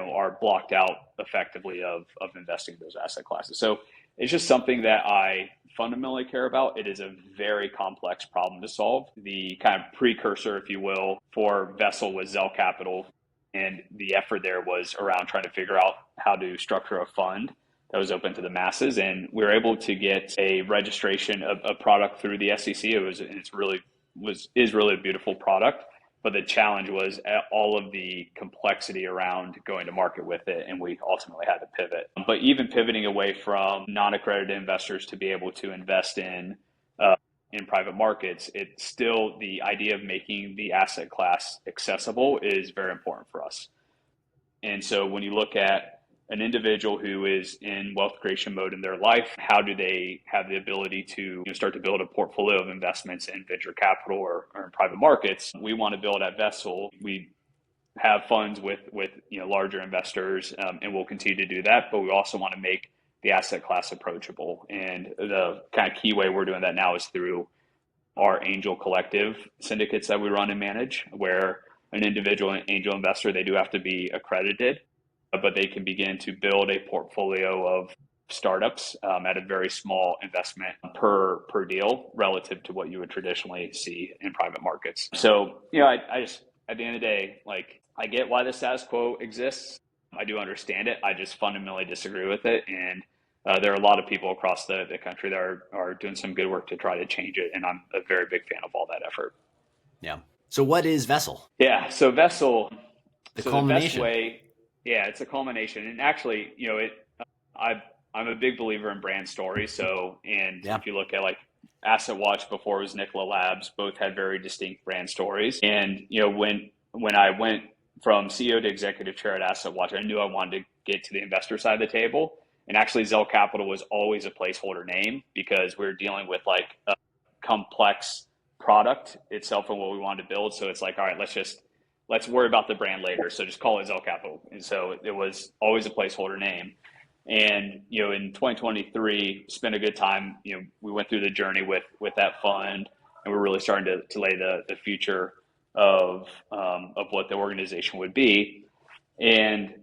[SPEAKER 3] are blocked out effectively of investing in those asset classes. So it's just something that I fundamentally care about. It is a very complex problem to solve. The kind of precursor, if you will, for Vessel was Zell Capital. And the effort there was around trying to figure out how to structure a fund that was open to the masses. And we were able to get a registration of a product through the SEC. Is really a beautiful product. But the challenge was all of the complexity around going to market with it, and we ultimately had to pivot. But even pivoting away from non-accredited investors to be able to invest in private markets, it's still the idea of making the asset class accessible is very important for us. And so when you look at an individual who is in wealth creation mode in their life, how do they have the ability to start to build a portfolio of investments in venture capital or in private markets? We want to build at Vessel. We have funds with larger investors, and we'll continue to do that. But we also want to make the asset class approachable. And the kind of key way we're doing that now is through our angel collective syndicates that we run and manage, where an individual angel investor, they do have to be accredited, but they can begin to build a portfolio of startups at a very small investment per deal relative to what you would traditionally see in private markets. So, I just, at the end of the day, I get why the status quo exists. I do understand it. I just fundamentally disagree with it. And there are a lot of people across the country that are doing some good work to try to change it. And I'm a very big fan of all that effort.
[SPEAKER 1] Yeah. So what is Vessel?
[SPEAKER 3] Yeah. So Vessel,
[SPEAKER 1] the culmination.
[SPEAKER 3] The best way, yeah, it's a culmination. And actually, I'm a big believer in brand stories. So, if you look at AssetWatch before it was Nicola Labs, both had very distinct brand stories. And, when I went from CEO to executive chair at AssetWatch, I knew I wanted to get to the investor side of the table. And actually Zell Capital was always a placeholder name because we were dealing with a complex product itself and what we wanted to build. So it's all right, let's worry about the brand later. So just call it Zell Capital. And so it was always a placeholder name. And, in 2023, spent a good time, we went through the journey with that fund, and we're really starting to lay the future of what the organization would be. And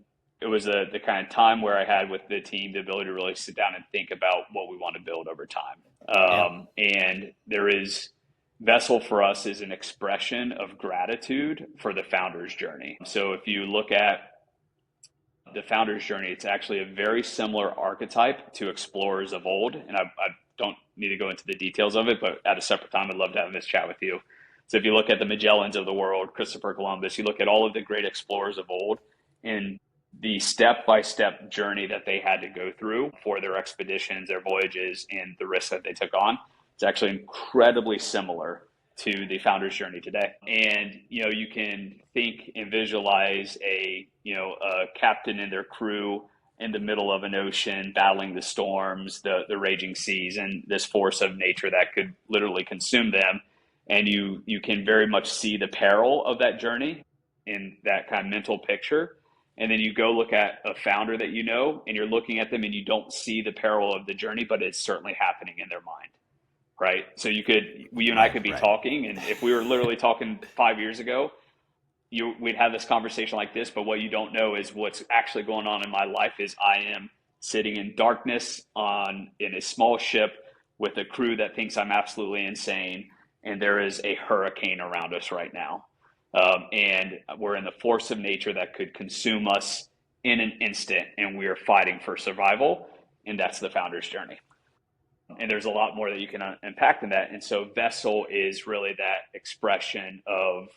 [SPEAKER 3] it was the kind of time where I had with the team the ability to really sit down and think about what we want to build over time. And Vessel for us is an expression of gratitude for the founder's journey. So if you look at the founder's journey, it's actually a very similar archetype to explorers of old. And I don't need to go into the details of it, but at a separate time, I'd love to have this chat with you. So if you look at the Magellans of the world, Christopher Columbus, you look at all of the great explorers of old, and the step-by-step journey that they had to go through for their expeditions, their voyages, and the risks that they took on. It's actually incredibly similar to the founder's journey today. And, you can think and visualize a captain and their crew in the middle of an ocean, battling the storms, the raging seas, and this force of nature that could literally consume them. And you can very much see the peril of that journey in that kind of mental picture. And then you go look at a founder that and you're looking at them and you don't see the peril of the journey, but it's certainly happening in their mind, right? So you and I could be talking, and if we were literally talking 5 years ago, we'd have this conversation like this, but what you don't know is what's actually going on in my life is I am sitting in darkness in a small ship with a crew that thinks I'm absolutely insane, and there is a hurricane around us right now. And we're in the force of nature that could consume us in an instant, and we are fighting for survival, and that's the founder's journey. And there's a lot more that you can unpack in that. And so Vessel is really that expression of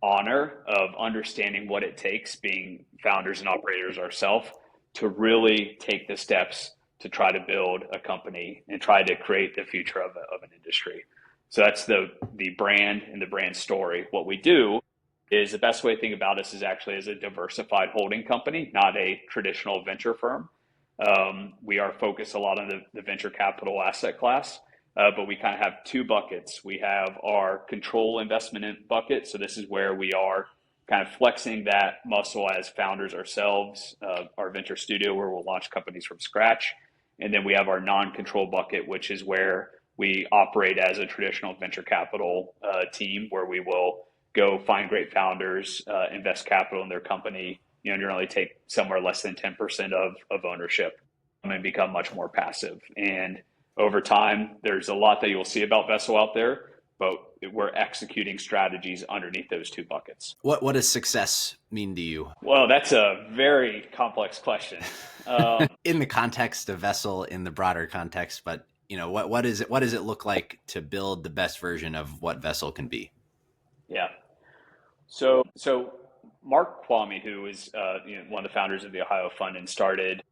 [SPEAKER 3] honor, of understanding what it takes, being founders and operators ourselves, to really take the steps to try to build a company and try to create the future of an industry. So that's the brand and the brand story. What we do is the best way to think about us is actually as a diversified holding company, not a traditional venture firm. We are focused a lot on the venture capital asset class, but we kind of have two buckets. We have our control investment in bucket. So this is where we are kind of flexing that muscle as founders ourselves, our venture studio where we'll launch companies from scratch. And then we have our non-control bucket, which is where we operate as a traditional venture capital team, where we will go find great founders, invest capital in their company, generally take somewhere less than 10% of ownership and become much more passive. And over time, there's a lot that you'll see about Vessel out there, but we're executing strategies underneath those two buckets.
[SPEAKER 1] What does success mean to you?
[SPEAKER 3] Well, that's a very complex question.
[SPEAKER 1] In the context of Vessel, in the broader context, but what does it look like to build the best version of what Vessel can be?
[SPEAKER 3] Yeah. So Mark Kwame, who is one of the founders of the Ohio Fund and started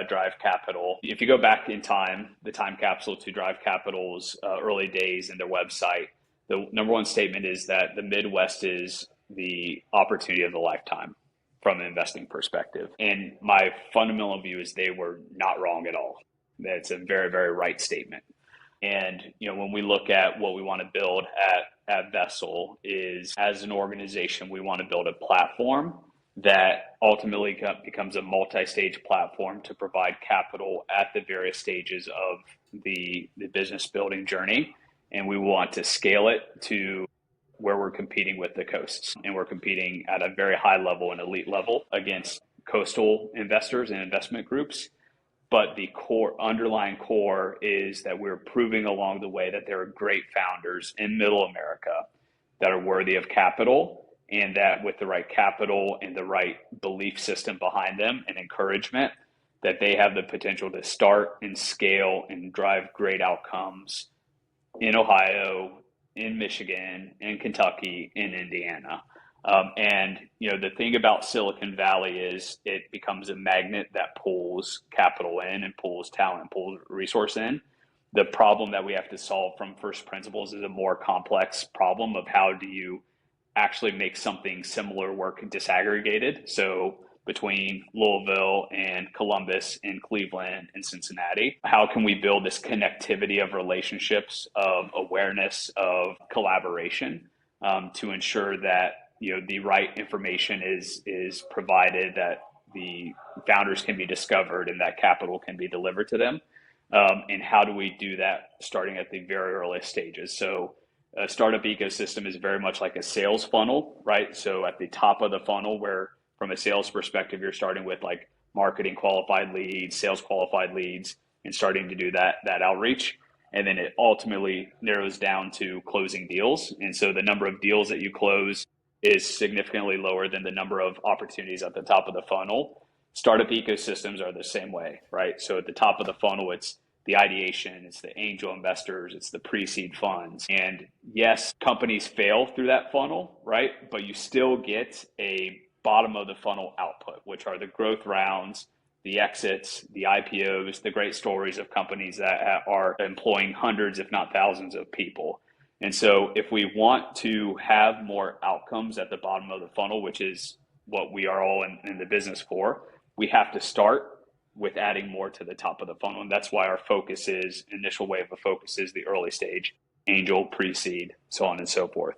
[SPEAKER 3] Drive Capital. If you go back in time, the time capsule to Drive Capital's early days and their website, the number one statement is that the Midwest is the opportunity of a lifetime from an investing perspective. And my fundamental view is they were not wrong at all. That's a very, very right statement. And, when we look at what we want to build at Vessel is, as an organization, we want to build a platform that ultimately becomes a multi-stage platform to provide capital at the various stages of the business building journey. And we want to scale it to where we're competing with the coasts. And we're competing at a very high level and elite level against coastal investors and investment groups. But the underlying core is that we're proving along the way that there are great founders in Middle America that are worthy of capital, and that with the right capital and the right belief system behind them and encouragement, that they have the potential to start and scale and drive great outcomes in Ohio, in Michigan, in Kentucky, in Indiana. And the thing about Silicon Valley is it becomes a magnet that pulls capital in and pulls talent and pulls resource in. The problem that we have to solve from first principles is a more complex problem of how do you actually make something similar work disaggregated. So between Louisville and Columbus and Cleveland and Cincinnati, how can we build this connectivity of relationships, of awareness, of collaboration to ensure that the right information is provided, that the founders can be discovered and that capital can be delivered to them. And how do we do that starting at the very earliest stages? So a startup ecosystem is very much like a sales funnel, right? So at the top of the funnel, where from a sales perspective, you're starting with like marketing qualified leads, sales qualified leads, and starting to do that outreach. And then it ultimately narrows down to closing deals. And so the number of deals that you close is significantly lower than the number of opportunities at the top of the funnel. Startup ecosystems are the same way, right? So at the top of the funnel, it's the ideation, it's the angel investors, it's the pre-seed funds. And yes, companies fail through that funnel, right? But you still get a bottom of the funnel output, which are the growth rounds, the exits, the IPOs, the great stories of companies that are employing hundreds, if not thousands of people. And so if we want to have more outcomes at the bottom of the funnel, which is what we are all in the business for, we have to start with adding more to the top of the funnel. And that's why our initial wave of focus is the early stage, angel, pre-seed, so on and so forth.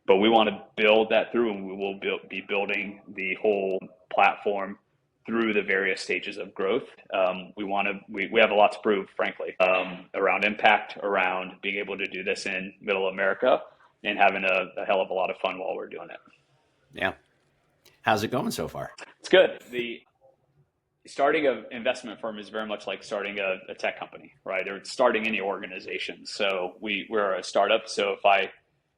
[SPEAKER 3] But we want to build that through, and we will be building the whole platform through the various stages of growth. We have a lot to prove, frankly, around impact, around being able to do this in middle America, and having a hell of a lot of fun while we're doing it.
[SPEAKER 1] Yeah. How's it going so far?
[SPEAKER 3] It's good. Starting an investment firm is very much like starting a tech company, right? Or starting any organization. So we're a startup. So if I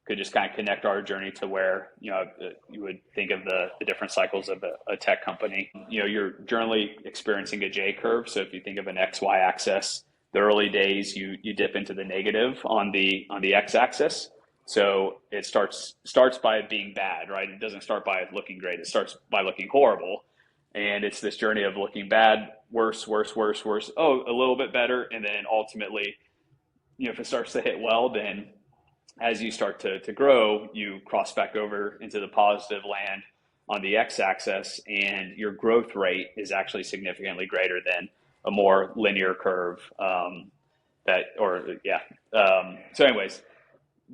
[SPEAKER 3] could just kind of connect our journey to where, you would think of the different cycles of a tech company. You're generally experiencing a J curve. So if you think of an XY axis, the early days, you dip into the negative on the X axis. So it starts by being bad, right? It doesn't start by looking great. It starts by looking horrible. And it's this journey of looking bad, worse, oh, a little bit better. And then ultimately, if it starts to hit well, then as you start to grow, you cross back over into the positive land on the X-axis, and your growth rate is actually significantly greater than a more linear curve. So anyways,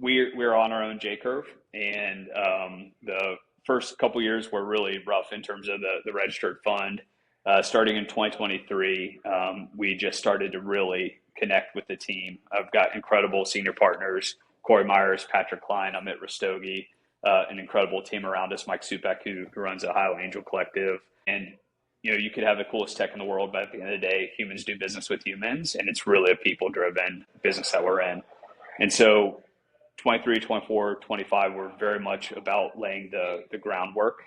[SPEAKER 3] we're on our own J curve, and the first couple years were really rough in terms of the registered fund. Starting in 2023, we just started to really connect with the team. I've got incredible senior partners, Corey Myers, Patrick Klein, Amit Rastogi, an incredible team around us, Mike Supek, who runs Ohio Angel Collective. And, you could have the coolest tech in the world, but at the end of the day, humans do business with humans, and it's really a people-driven business that we're in. And so 23, 24, 25, we're very much about laying the groundwork,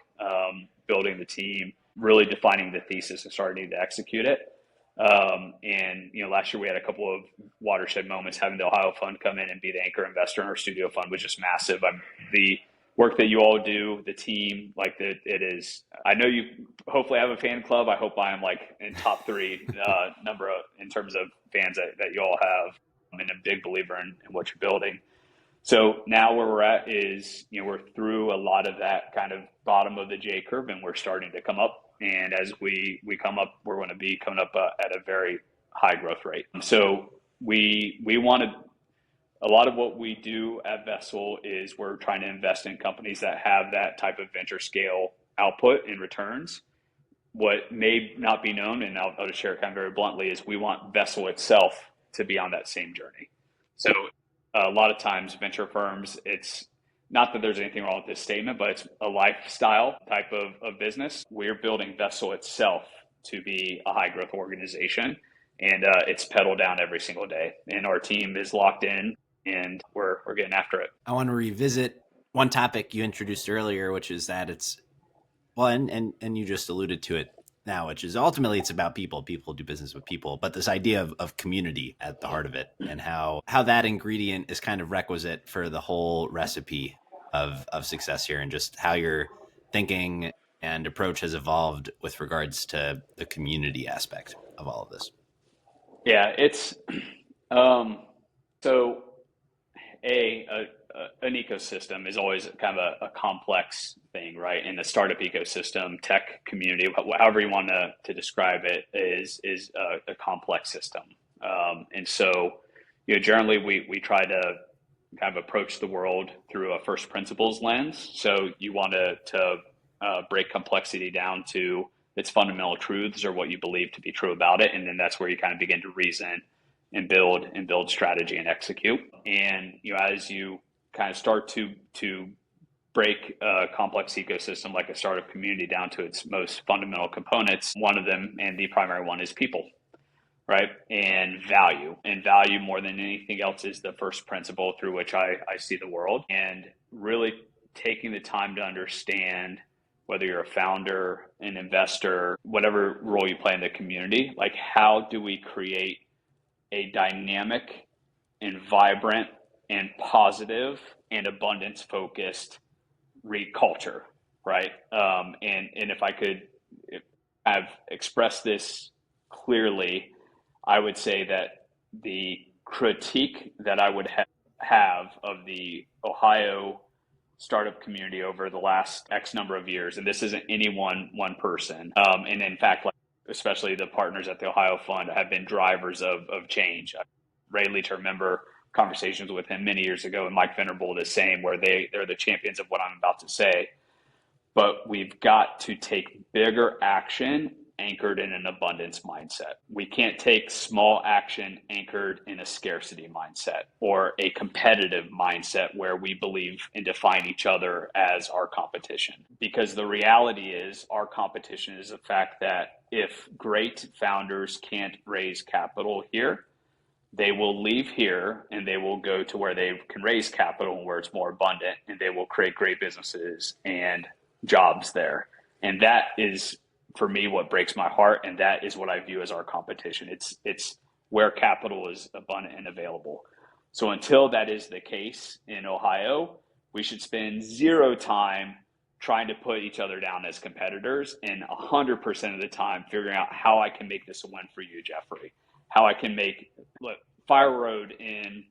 [SPEAKER 3] building the team, really defining the thesis and starting to execute it. And last year we had a couple of watershed moments. Having the Ohio Fund come in and be the anchor investor in our studio fund was just massive. The work that you all do, the team, it is. I know you hopefully have a fan club. I hope I am in top 3 number in terms of fans that you all have. I'm a big believer in what you're building. So now where we're at is, we're through a lot of that kind of bottom of the J curve, and we're starting to come up. And as we come up, we're going to be coming up at a very high growth rate. So we wanted, a lot of what we do at Vessel is we're trying to invest in companies that have that type of venture scale output and returns. What may not be known, and I'll just share it kind of very bluntly, is we want Vessel itself to be on that same journey. So a lot of times venture firms, it's not that there's anything wrong with this statement, but it's a lifestyle type of business. We're building Vessel itself to be a high growth organization, and it's pedal down every single day. And our team is locked in, and we're getting after it.
[SPEAKER 1] I want to revisit one topic you introduced earlier, which is that it's, well, and you just alluded to it now, which is ultimately it's about people. People do business with people, but this idea of community at the heart of it, and how that ingredient is kind of requisite for the whole recipe of success here, and just how your thinking and approach has evolved with regards to the community aspect of all of this.
[SPEAKER 3] Yeah, it's so an ecosystem is always kind of a complex thing, right? In the startup ecosystem, tech community, however you want to describe it, is a complex system. And so, generally we try to kind of approach the world through a first principles lens. So you want to break complexity down to its fundamental truths, or what you believe to be true about it. And then that's where you kind of begin to reason and build strategy and execute. And, as you kind of start to break a complex ecosystem like a startup community down to its most fundamental components, one of them, and the primary one, is people, right? And value more than anything else is the first principle through which I see the world. And really taking the time to understand, whether you're a founder, an investor, whatever role you play in the community, how do we create a dynamic and vibrant and positive and abundance focused culture, right? And if I could have expressed this clearly, I would say that the critique that I would have of the Ohio startup community over the last X number of years, and this isn't any one person, and in fact, like, especially the partners at the Ohio Fund have been drivers of change. Rayleigh, to remember conversations with him many years ago, and Mike Venerable the same, where they're the champions of what I'm about to say. But we've got to take bigger action anchored in an abundance mindset. We can't take small action anchored in a scarcity mindset or a competitive mindset where we believe and define each other as our competition. Because the reality is our competition is the fact that if great founders can't raise capital here, they will leave here and they will go to where they can raise capital and where it's more abundant, and they will create great businesses and jobs there. And that is, for me, what breaks my heart, and that is what I view as our competition. It's where capital is abundant and available. So until that is the case in Ohio, we should spend zero time trying to put each other down as competitors, and 100% of the time figuring out how I can make this a win for you, Jeffrey. How I can make Fire Road in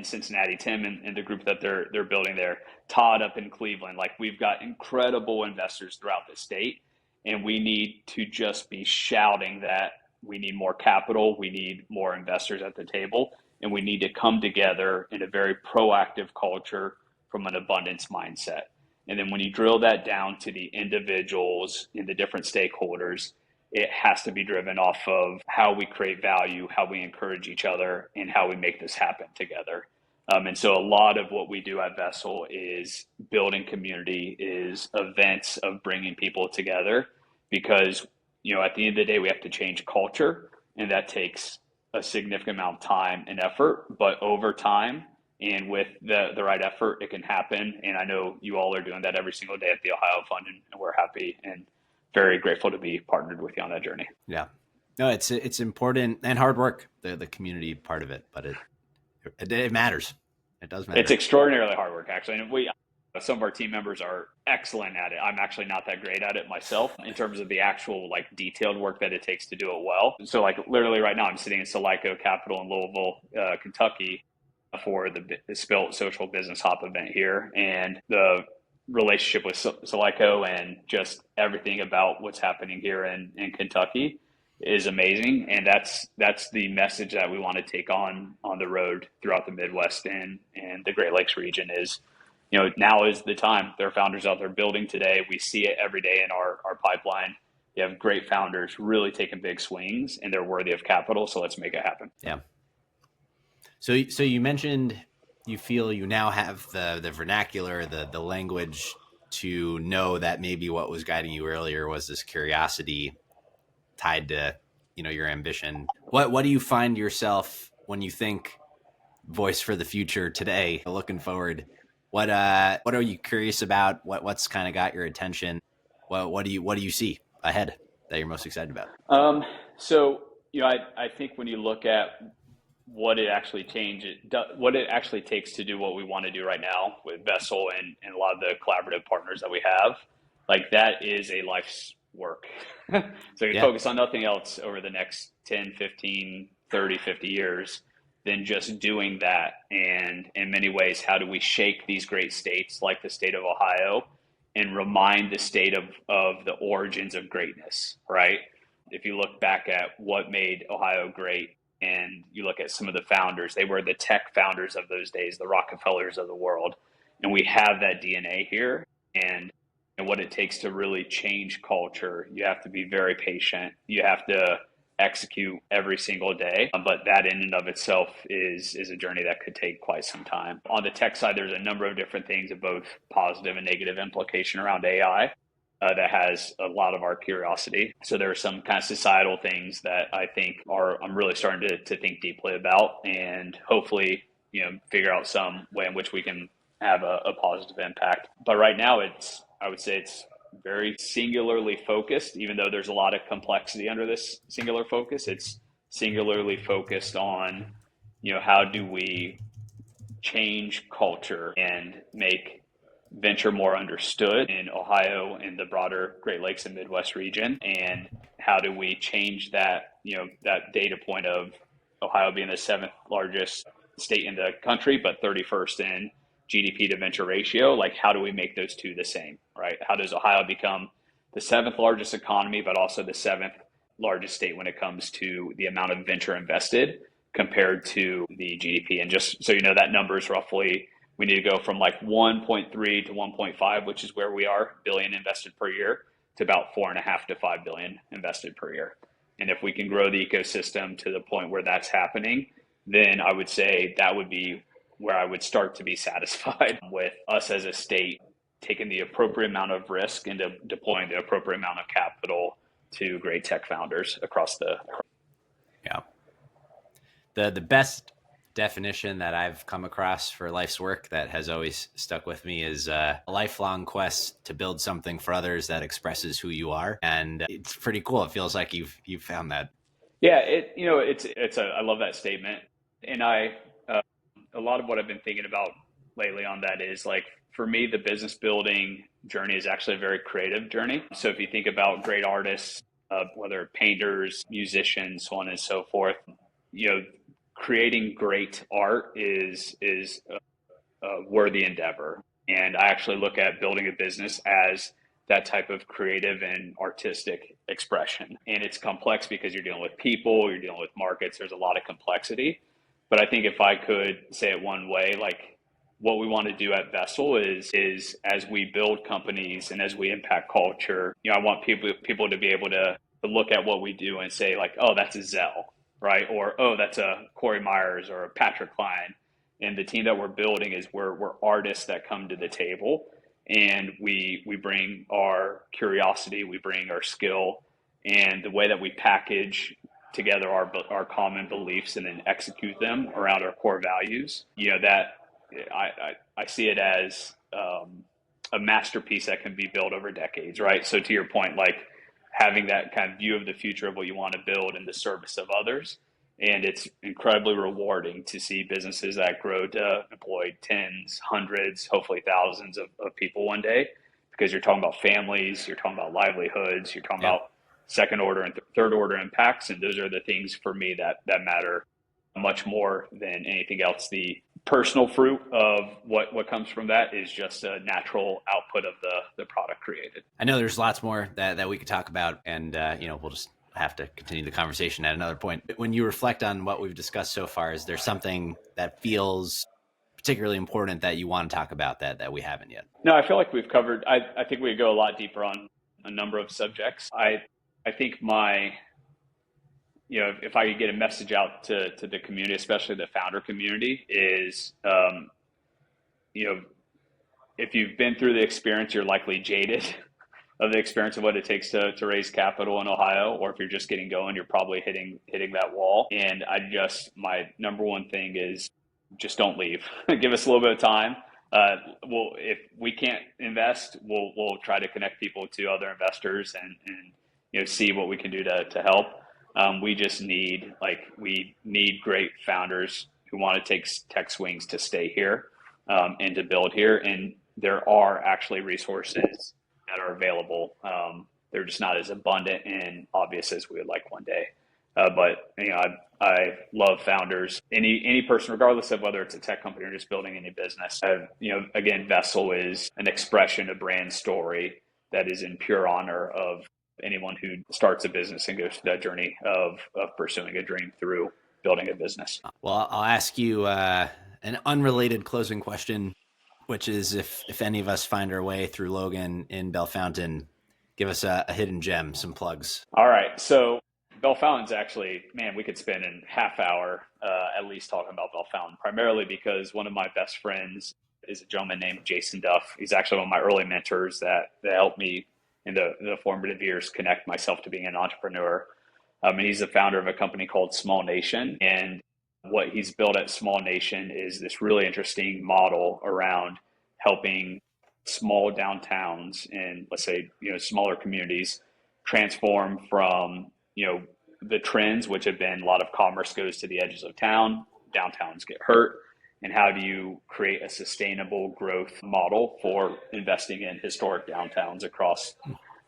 [SPEAKER 3] Cincinnati, Tim and the group that they're building there, Todd up in Cleveland. Like, we've got incredible investors throughout the state, and we need to just be shouting that we need more capital, we need more investors at the table, and we need to come together in a very proactive culture from an abundance mindset. And then when you drill that down to the individuals and the different stakeholders, it has to be driven off of how we create value, how we encourage each other, and how we make this happen together. And so a lot of what we do at Vessel is building community, is events of bringing people together, because, at the end of the day, we have to change culture, and that takes a significant amount of time and effort. But over time and with the right effort, it can happen. And I know you all are doing that every single day at the Ohio Fund, and we're happy and very grateful to be partnered with you on that journey.
[SPEAKER 1] Yeah, no, it's important and hard work, the community part of it, but it matters. It does matter.
[SPEAKER 3] It's extraordinarily hard work, actually. And some of our team members are excellent at it. I'm actually not that great at it myself in terms of the actual detailed work that it takes to do it well. So literally right now I'm sitting in Solico Capital in Louisville, Kentucky for the Spilt Social Business Hop event here. And the relationship with Solico and just everything about what's happening here in Kentucky is amazing. And that's the message that we want to take on the road throughout the Midwest and the Great Lakes region is, now is the time. There are founders out there building today. We see it every day in our pipeline. You have great founders really taking big swings, and they're worthy of capital. So let's make it happen.
[SPEAKER 1] Yeah. So you mentioned you feel you now have the vernacular, the language to know that maybe what was guiding you earlier was this curiosity tied to, your ambition. What do you find yourself when you think voice for the future today, looking forward? What are you curious about? What's kind of got your attention? What do you see ahead that you're most excited about?
[SPEAKER 3] I think when you look at what it actually takes to do what we want to do right now with Vessel and a lot of the collaborative partners that we have, that is a life's work. So you focus on nothing else over the next 10, 15, 30, 50 years than just doing that. And in many ways, how do we shake these great states like the state of Ohio and remind the state of the origins of greatness, right? If you look back at what made Ohio great, and you look at some of the founders, they were the tech founders of those days, the Rockefellers of the world. And we have that DNA here. And what it takes to really change culture, you have to be very patient. You have to execute every single day. But that in and of itself is a journey that could take quite some time. On the tech side, there's a number of different things of both positive and negative implication around AI. That has a lot of our curiosity. So there are some kind of societal things that I think I'm really starting to think deeply about, and hopefully, figure out some way in which we can have a positive impact. But right now I would say it's very singularly focused, even though there's a lot of complexity under this singular focus. It's singularly focused on, how do we change culture and make venture more understood in Ohio and the broader Great Lakes and Midwest region? And how do we change that, that data point of Ohio being the 7th largest state in the country, but 31st in GDP to venture ratio? Like, how do we make those two the same, right? How does Ohio become the 7th largest economy, but also the 7th largest state when it comes to the amount of venture invested compared to the GDP? And just so you know, that number is roughly, we need to go from like 1.3 to 1.5, which is where we are, billion invested per year, to about 4.5 to 5 billion invested per year. And if we can grow the ecosystem to the point where that's happening, then I would say that would be where I would start to be satisfied with us as a state taking the appropriate amount of risk and deploying the appropriate amount of capital to great tech founders across the.
[SPEAKER 1] Yeah. The best definition that I've come across for life's work that has always stuck with me is a lifelong quest to build something for others that expresses who you are. And it's pretty cool. It feels like you've found that.
[SPEAKER 3] Yeah, I love that statement. And a lot of what I've been thinking about lately on that is, like, for me, the business building journey is actually a very creative journey. So if you think about great artists, whether painters, musicians, so on and so forth, creating great art is a worthy endeavor. And I actually look at building a business as that type of creative and artistic expression. And it's complex because you're dealing with people, you're dealing with markets, there's a lot of complexity. But I think if I could say it one way, like, what we want to do at Vessel is as we build companies and as we impact culture, I want people to be able to look at what we do and say, like, oh, that's a Zell, right? Or, oh, that's a Corey Myers or a Patrick Klein. And the team that we're building is we're artists that come to the table, and we bring our curiosity, we bring our skill, and the way that we package together our common beliefs and then execute them around our core values. That I see it as a masterpiece that can be built over decades, right? So to your point, like, having that kind of view of the future of what you want to build in the service of others. And it's incredibly rewarding to see businesses that grow to employ tens, hundreds, hopefully thousands of people one day, because you're talking about families, you're talking about livelihoods, you're talking about second order and third order impacts. And those are the things for me that matter much more than anything else. The personal fruit of what comes from that is just a natural output of the product created.
[SPEAKER 1] I know there's lots more that we could talk about, and we'll just have to continue the conversation at another point. But when you reflect on what we've discussed so far, is there something that feels particularly important that you want to talk about that we haven't yet?
[SPEAKER 3] No, I feel like we've covered, I think we go a lot deeper on a number of subjects. I think if I could get a message out to the community, especially the founder community, is, if you've been through the experience, you're likely jaded of the experience of what it takes to raise capital in Ohio. Or if you're just getting going, you're probably hitting that wall. And my number one thing is just don't leave. Give us a little bit of time. If we can't invest, we'll try to connect people to other investors and see what we can do to help. We just need great founders who want to take tech swings to stay here and to build here. And there are actually resources that are available. They're just not as abundant and obvious as we would like one day. But I love founders. Any person, regardless of whether it's a tech company or just building any business. Again, Vessel is an expression, a brand story that is in pure honor of anyone who starts a business and goes through that journey of pursuing a dream through building a business.
[SPEAKER 1] Well, I'll ask you an unrelated closing question, which is if any of us find our way through Logan in Bellefontaine, give us a hidden gem, some plugs.
[SPEAKER 3] All right. So Bellefontaine's actually, man, we could spend a half hour at least talking about Bellefontaine, primarily because one of my best friends is a gentleman named Jason Duff. He's actually one of my early mentors that helped me in the formative years connect myself to being an entrepreneur. And he's the founder of a company called Small Nation. And what he's built at Small Nation is this really interesting model around helping small downtowns and, let's say, smaller communities transform from, the trends, which have been a lot of commerce goes to the edges of town, downtowns get hurt, and how do you create a sustainable growth model for investing in historic downtowns across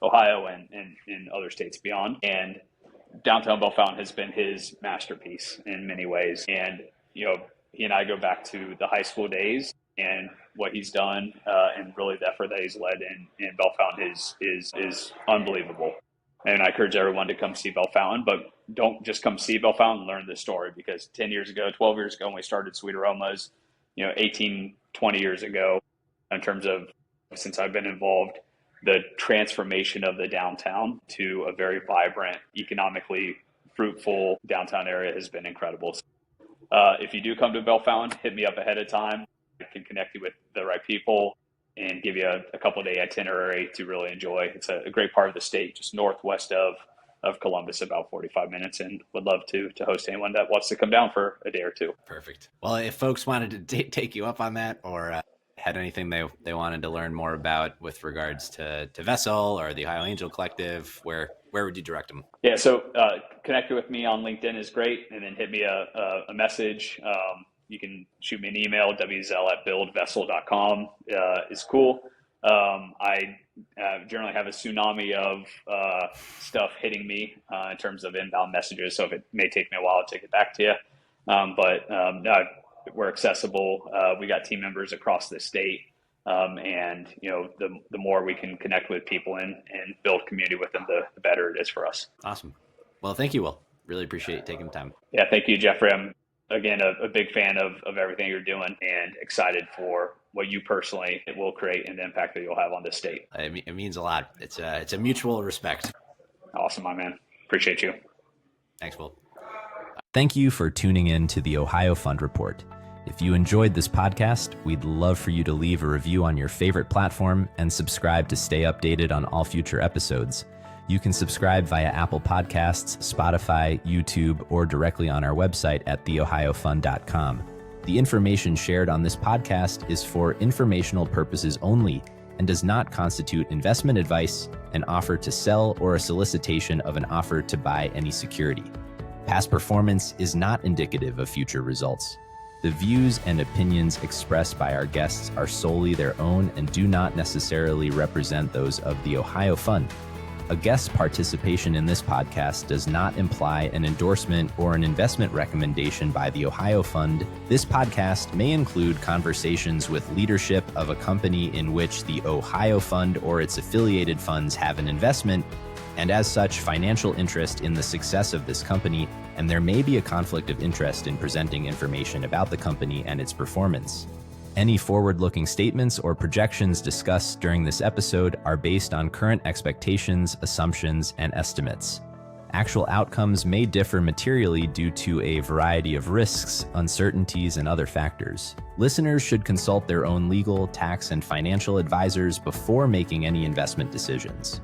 [SPEAKER 3] Ohio and in other states beyond. And downtown Bellefontaine has been his masterpiece in many ways. And, he and I go back to the high school days, and what he's done and really the effort that he's led in Bellefontaine is unbelievable. And I encourage everyone to come see Bellefontaine, but don't just come see Bellefontaine and learn this story, because 10 years ago, 12 years ago, when we started Sweet Aromas, 18, 20 years ago, in terms of since I've been involved, the transformation of the downtown to a very vibrant, economically fruitful downtown area has been incredible. If you do come to Bellefontaine, hit me up ahead of time. I can connect you with the right people and give you a couple-day itinerary to really enjoy. It's a great part of the state, just northwest of Columbus, about 45 minutes, and would love to host anyone that wants to come down for a day or two.
[SPEAKER 1] Perfect. Well, if folks wanted to take you up on that, or had anything they wanted to learn more about with regards to Zell or the Ohio Angel Collective, where would you direct them?
[SPEAKER 3] Yeah, so connecting with me on LinkedIn is great, and then hit me a message. You can shoot me an email, wzell@buildvessel.com is cool. I generally have a tsunami of stuff hitting me in terms of inbound messages, so if it may take me a while to get back to you. But we're accessible. We got team members across the state, and the more we can connect with people and build community with them, the better it is for us.
[SPEAKER 1] Awesome. Well, thank you, Will. Really appreciate you taking the time.
[SPEAKER 3] Yeah, thank you, Jeffrey. I'm again a big fan of everything you're doing, and excited for what you personally will create and the impact that you'll have on this state.
[SPEAKER 1] It means a lot. It's a mutual respect.
[SPEAKER 3] Awesome, my man. Appreciate you.
[SPEAKER 1] Thanks, Will. Thank you for tuning in to the Ohio Fund Report. If you enjoyed this podcast, we'd love for you to leave a review on your favorite platform and subscribe to stay updated on all future episodes. You can subscribe via Apple Podcasts, Spotify, YouTube, or directly on our website at theohiofund.com. The information shared on this podcast is for informational purposes only and does not constitute investment advice, an offer to sell, or a solicitation of an offer to buy any security. Past performance is not indicative of future results. The views and opinions expressed by our guests are solely their own and do not necessarily represent those of the Ohio Fund. A guest's participation in this podcast does not imply an endorsement or an investment recommendation by the Ohio Fund. This podcast may include conversations with leadership of a company in which the Ohio Fund or its affiliated funds have an investment, and as such, financial interest in the success of this company, and there may be a conflict of interest in presenting information about the company and its performance. Any forward-looking statements or projections discussed during this episode are based on current expectations, assumptions, and estimates. Actual outcomes may differ materially due to a variety of risks, uncertainties, and other factors. Listeners should consult their own legal, tax, and financial advisors before making any investment decisions.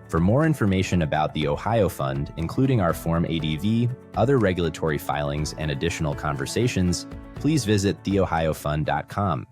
[SPEAKER 1] For more information about the Ohio Fund, including our Form ADV, other regulatory filings, and additional conversations, please visit theohiofund.com.